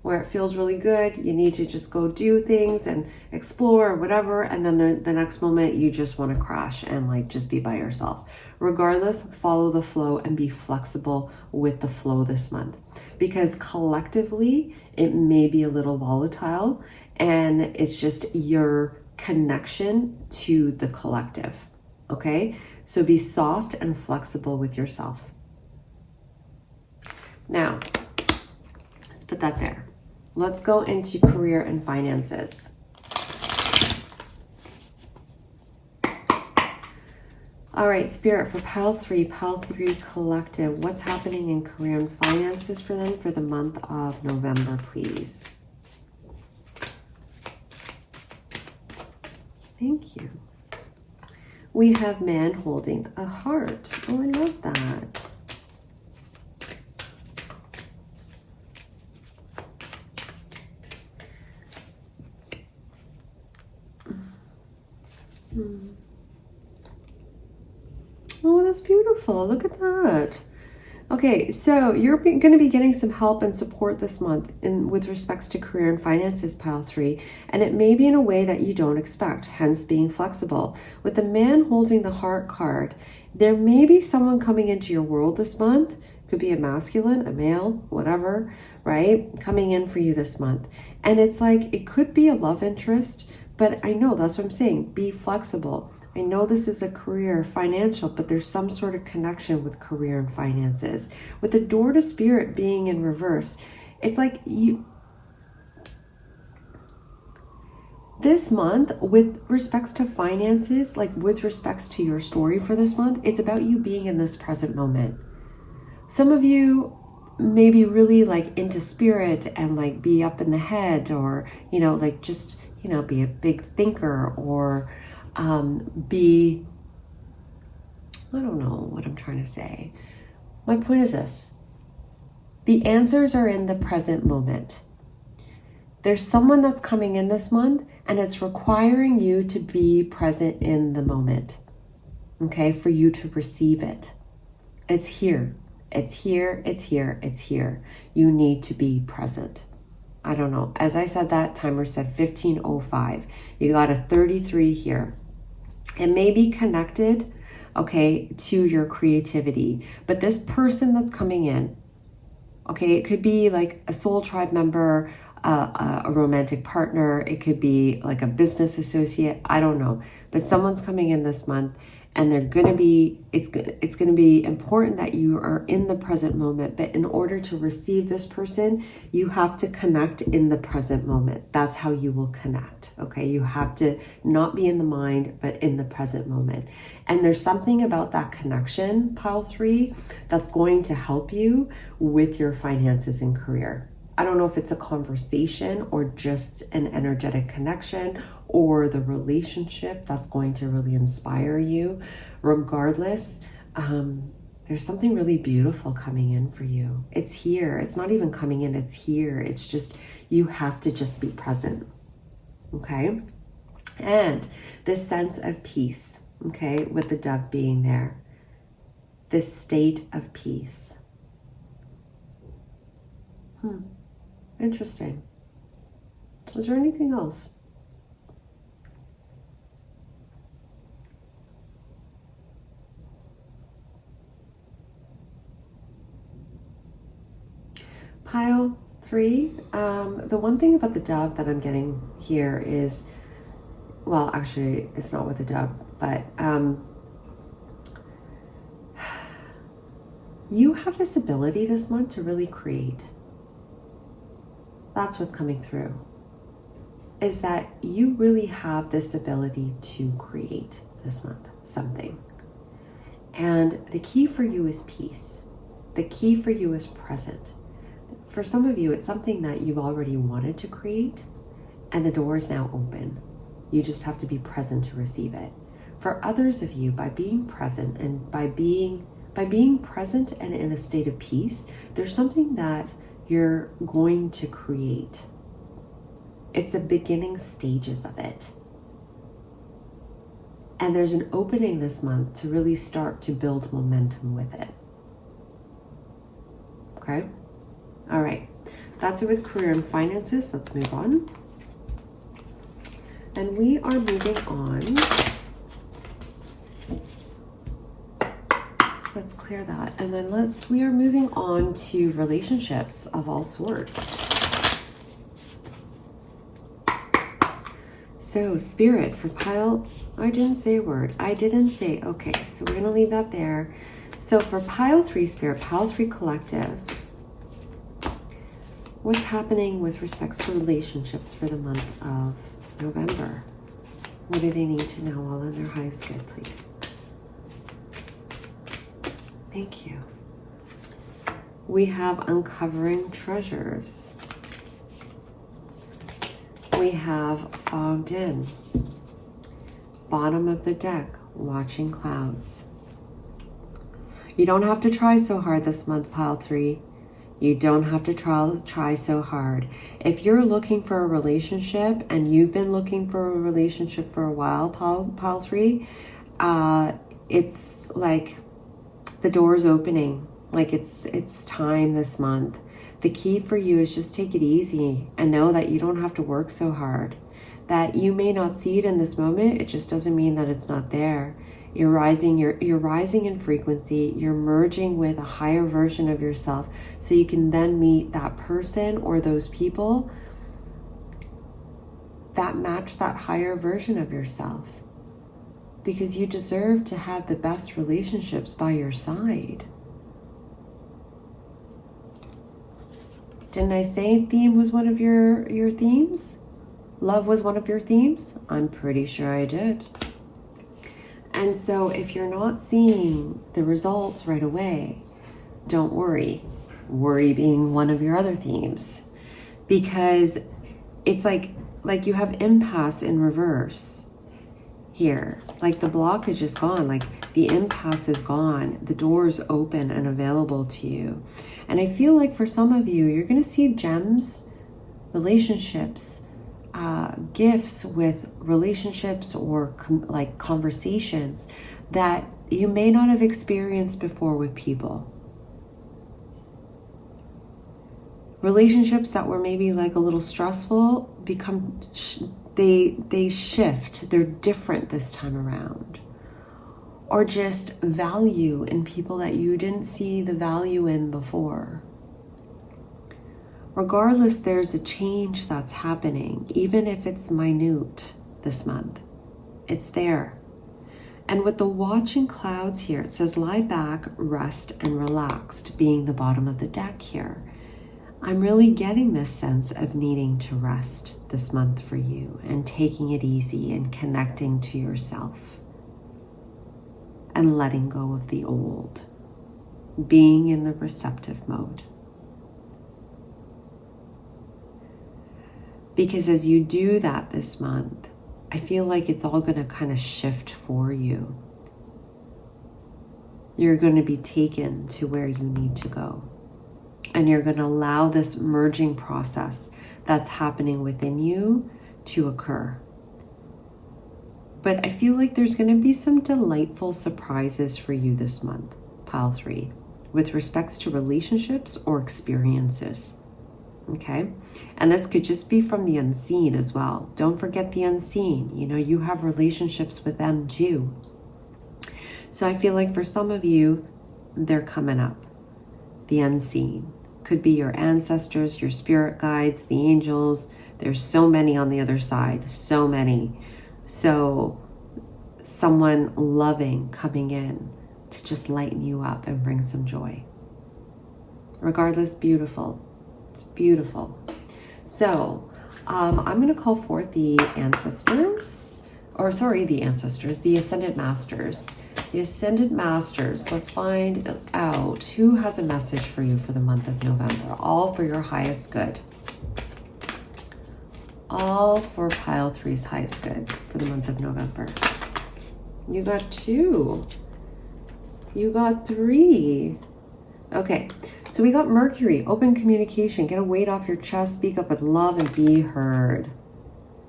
where it feels really good, you need to just go do things and explore or whatever, and then the next moment you just want to crash and like just be by yourself. Regardless, follow the flow and be flexible with the flow this month, because collectively it may be a little volatile and it's just your connection to the collective. Okay, so be soft and flexible with yourself. Now let's put that there. Let's go into career and finances. All right, Spirit, for pile 3 collective, what's happening in career and finances for them for the month of November, please? Thank you. We have man holding a heart. Oh, I love that. Oh, that's beautiful. Look at that. Okay, so you're going to be getting some help and support this month with respects to career and finances, pile 3, and it may be in a way that you don't expect, hence being flexible. With the man holding the heart card, there may be someone coming into your world this month. Could be a masculine, a male, whatever, right? Coming in for you this month. And it's like, it could be a love interest, but I know that's what I'm saying. Be flexible. I know this is a career, financial, but there's some sort of connection with career and finances. With the door to spirit being in reverse, it's like this month, with respects to finances, like with respects to your story for this month, it's about you being in this present moment. Some of you may be really like into spirit and like be up in the head, or, you know, like just, you know, be a big thinker, or be, I don't know what I'm trying to say. My point is this: the answers are in the present moment. There's someone that's coming in this month and it's requiring you to be present in the moment, okay, for you to receive it. It's here, it's here, it's here, it's here. You need to be present. I don't know. As I said, that timer said 15:05. You got a 33 here. It may be connected, okay, to your creativity. But this person that's coming in, okay, it could be like a soul tribe member, a romantic partner. It could be like a business associate. I don't know. But someone's coming in this month And they're going to be, it's going to be important that you are in the present moment. But in order to receive this person, you have to connect in the present moment. That's how you will connect. Okay. You have to not be in the mind, but in the present moment. And there's something about that connection, pile 3, that's going to help you with your finances and career. I don't know if it's a conversation or just an energetic connection or the relationship that's going to really inspire you. Regardless, there's something really beautiful coming in for you. It's here. It's not even coming in. It's here. It's just, you have to just be present. Okay. And this sense of peace, okay, with the dove being there, this state of peace. Interesting. Was there anything else? Pile 3, the one thing about the dove that I'm getting here is, well, actually, it's not with the dove, but you have this ability this month to really create. That's what's coming through, is that you really have this ability to create this month something. And the key for you is peace. The key for you is present. For some of you, it's something that you've already wanted to create, and the door is now open. You just have to be present to receive it. For others of you, by being present and by being present and in a state of peace, there's something that you're going to create. It's the beginning stages of it. And there's an opening this month to really start to build momentum with it. Okay? All right. That's it with career and finances. Let's move on. And we are moving on. Let's clear that. And then we are moving on to relationships of all sorts. So Spirit for pile, I didn't say a word. Okay, so we're going to leave that there. So for pile 3 Spirit, pile 3 collective, what's happening with respects to relationships for the month of November? What do they need to know? All in their highest good, please. Thank you. We have uncovering treasures. We have fogged in. Bottom of the deck, watching clouds. You don't have to try so hard this month, pile 3. You don't have to try so hard. If you're looking for a relationship and you've been looking for a relationship for a while, pile 3, it's like the door's opening. Like it's time this month. The key for you is just take it easy and know that you don't have to work so hard. That you may not see it in this moment, it just doesn't mean that it's not there. You're rising in frequency, you're merging with a higher version of yourself so you can then meet that person or those people that match that higher version of yourself. Because you deserve to have the best relationships by your side. Didn't I say theme was one of your themes? Love was one of your themes? I'm pretty sure I did. And so if you're not seeing the results right away, don't worry. Worry being one of your other themes. Because it's like you have impasse in reverse here. Like the blockage is gone. Like the impasse is gone. The door is open and available to you. And I feel like for some of you, you're going to see gems, relationships, gifts with relationships or like conversations that you may not have experienced before with people. Relationships that were maybe like a little stressful become, they shift. They're different this time around. Or just value in people that you didn't see the value in before. Regardless, there's a change that's happening, even if it's minute this month. It's there. And with the watching clouds here, it says lie back, rest, and relaxed, being the bottom of the deck here. I'm really getting this sense of needing to rest this month for you and taking it easy and connecting to yourself and letting go of the old, being in the receptive mode. Because as you do that this month, I feel like it's all going to kind of shift for you. You're going to be taken to where you need to go. And you're going to allow this merging process that's happening within you to occur. But I feel like there's going to be some delightful surprises for you this month, pile 3, with respects to relationships or experiences. Okay? And this could just be from the unseen as well. Don't forget the unseen. You know, you have relationships with them too. So I feel like for some of you, they're coming up. The unseen. Could be your ancestors, your spirit guides, the angels. There's so many on the other side, so many. So someone loving coming in to just lighten you up and bring some joy. Regardless, beautiful. It's beautiful. So I'm going to call forth the ancestors, the Ascended Masters. The Ascended Masters, let's find out who has a message for you for the month of November. All for your highest good. All for pile 3's highest good for the month of November. You got 2. You got 3. Okay, so we got Mercury, open communication. Get a weight off your chest, speak up with love, and be heard.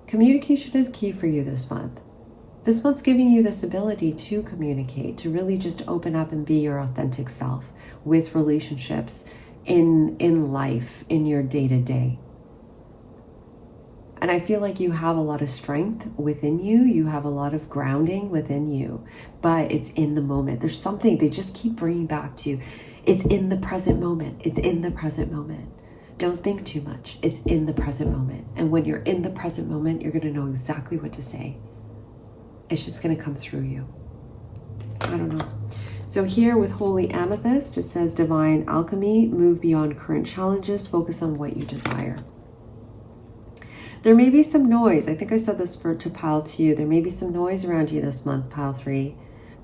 Communication is key for you this month. This month's giving you this ability to communicate, to really just open up and be your authentic self with relationships in life, in your day-to-day. And I feel like you have a lot of strength within you. You have a lot of grounding within you, but it's in the moment. There's something they just keep bringing back to you. It's in the present moment. It's in the present moment. Don't think too much. It's in the present moment. And when you're in the present moment, you're going to know exactly what to say. It's just going to come through you. I don't know. So here with Holy Amethyst, it says divine alchemy, move beyond current challenges, focus on what you desire. There may be some noise. I think I said this to pile 2. There may be some noise around you this month, pile 3.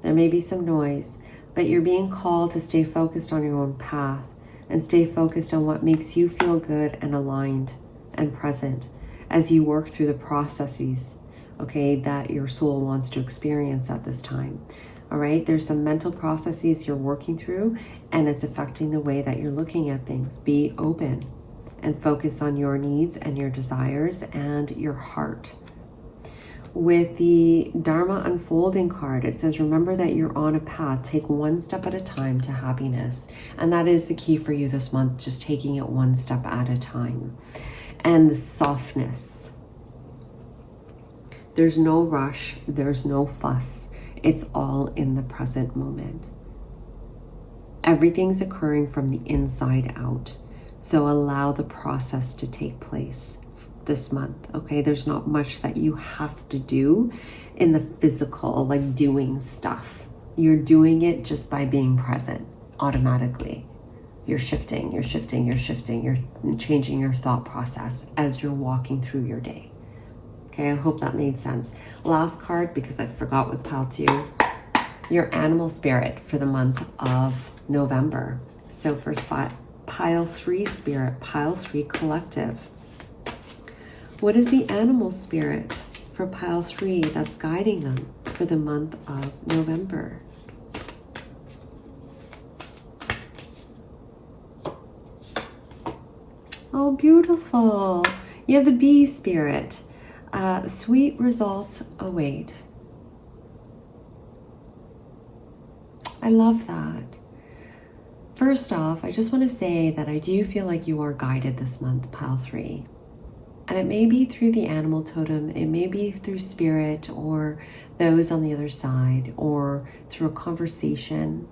There may be some noise, but you're being called to stay focused on your own path and stay focused on what makes you feel good and aligned and present as you work through the processes, okay, that your soul wants to experience at this time. All right, there's some mental processes you're working through and it's affecting the way that you're looking at things. Be open and focus on your needs and your desires and your heart. With the Dharma Unfolding card, it says, remember that you're on a path. Take one step at a time to happiness. And that is the key for you this month, just taking it one step at a time. And the softness. There's no rush. There's no fuss. It's all in the present moment. Everything's occurring from the inside out. So allow the process to take place this month, okay? There's not much that you have to do in the physical, like doing stuff. You're doing it just by being present automatically. You're shifting, you're changing your thought process as you're walking through your day. Okay, I hope that made sense. Last card, because I forgot with pile 2, your animal spirit for the month of November. So for pile 3 spirit, pile 3 collective. What is the animal spirit for pile 3 that's guiding them for the month of November? Oh, beautiful. You have the bee spirit. Sweet results await. I love that. First off, I just want to say that I do feel like you are guided this month, pile 3. And it may be through the animal totem, it may be through spirit or those on the other side, or through a conversation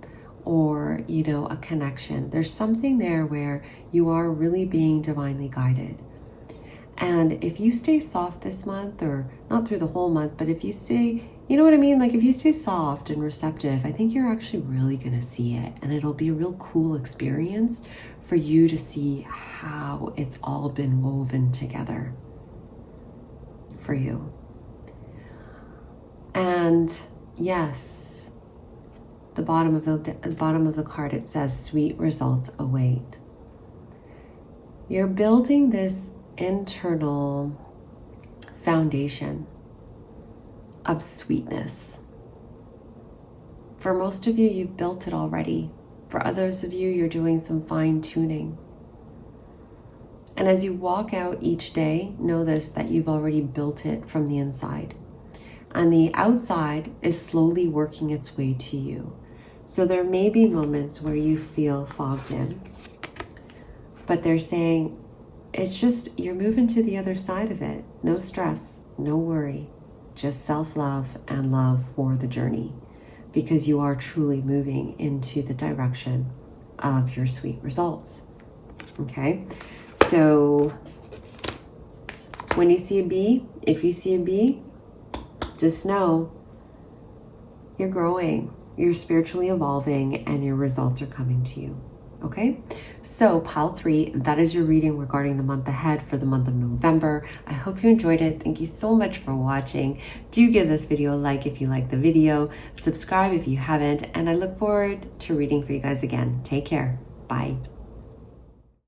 or, you know, a connection. There's something there where you are really being divinely guided. And if you stay soft this month, or not through the whole month, but if you stay You know what I mean? Like if you stay soft and receptive, I think you're actually really going to see it. And it'll be a real cool experience for you to see how it's all been woven together for you. And yes, the bottom of the card, it says sweet results await. You're building this internal foundation of sweetness. For most of you, you've built it already. For others of you, you're doing some fine tuning. And as you walk out each day, know this, that you've already built it from the inside. And the outside is slowly working its way to you. So there may be moments where you feel fogged in, but they're saying, it's just, you're moving to the other side of it. No stress, no worry, just self-love and love for the journey, because you are truly moving into the direction of your sweet results. Okay, so when you see a bee, if you see a bee, just know you're growing, you're spiritually evolving, and your results are coming to you. Okay, so pile 3, that is your reading regarding the month ahead for the month of November. I hope you enjoyed it. Thank you so much for watching. Do give this video a like if you like the video, subscribe if you haven't, and I look forward to reading for you guys again. Take care. Bye.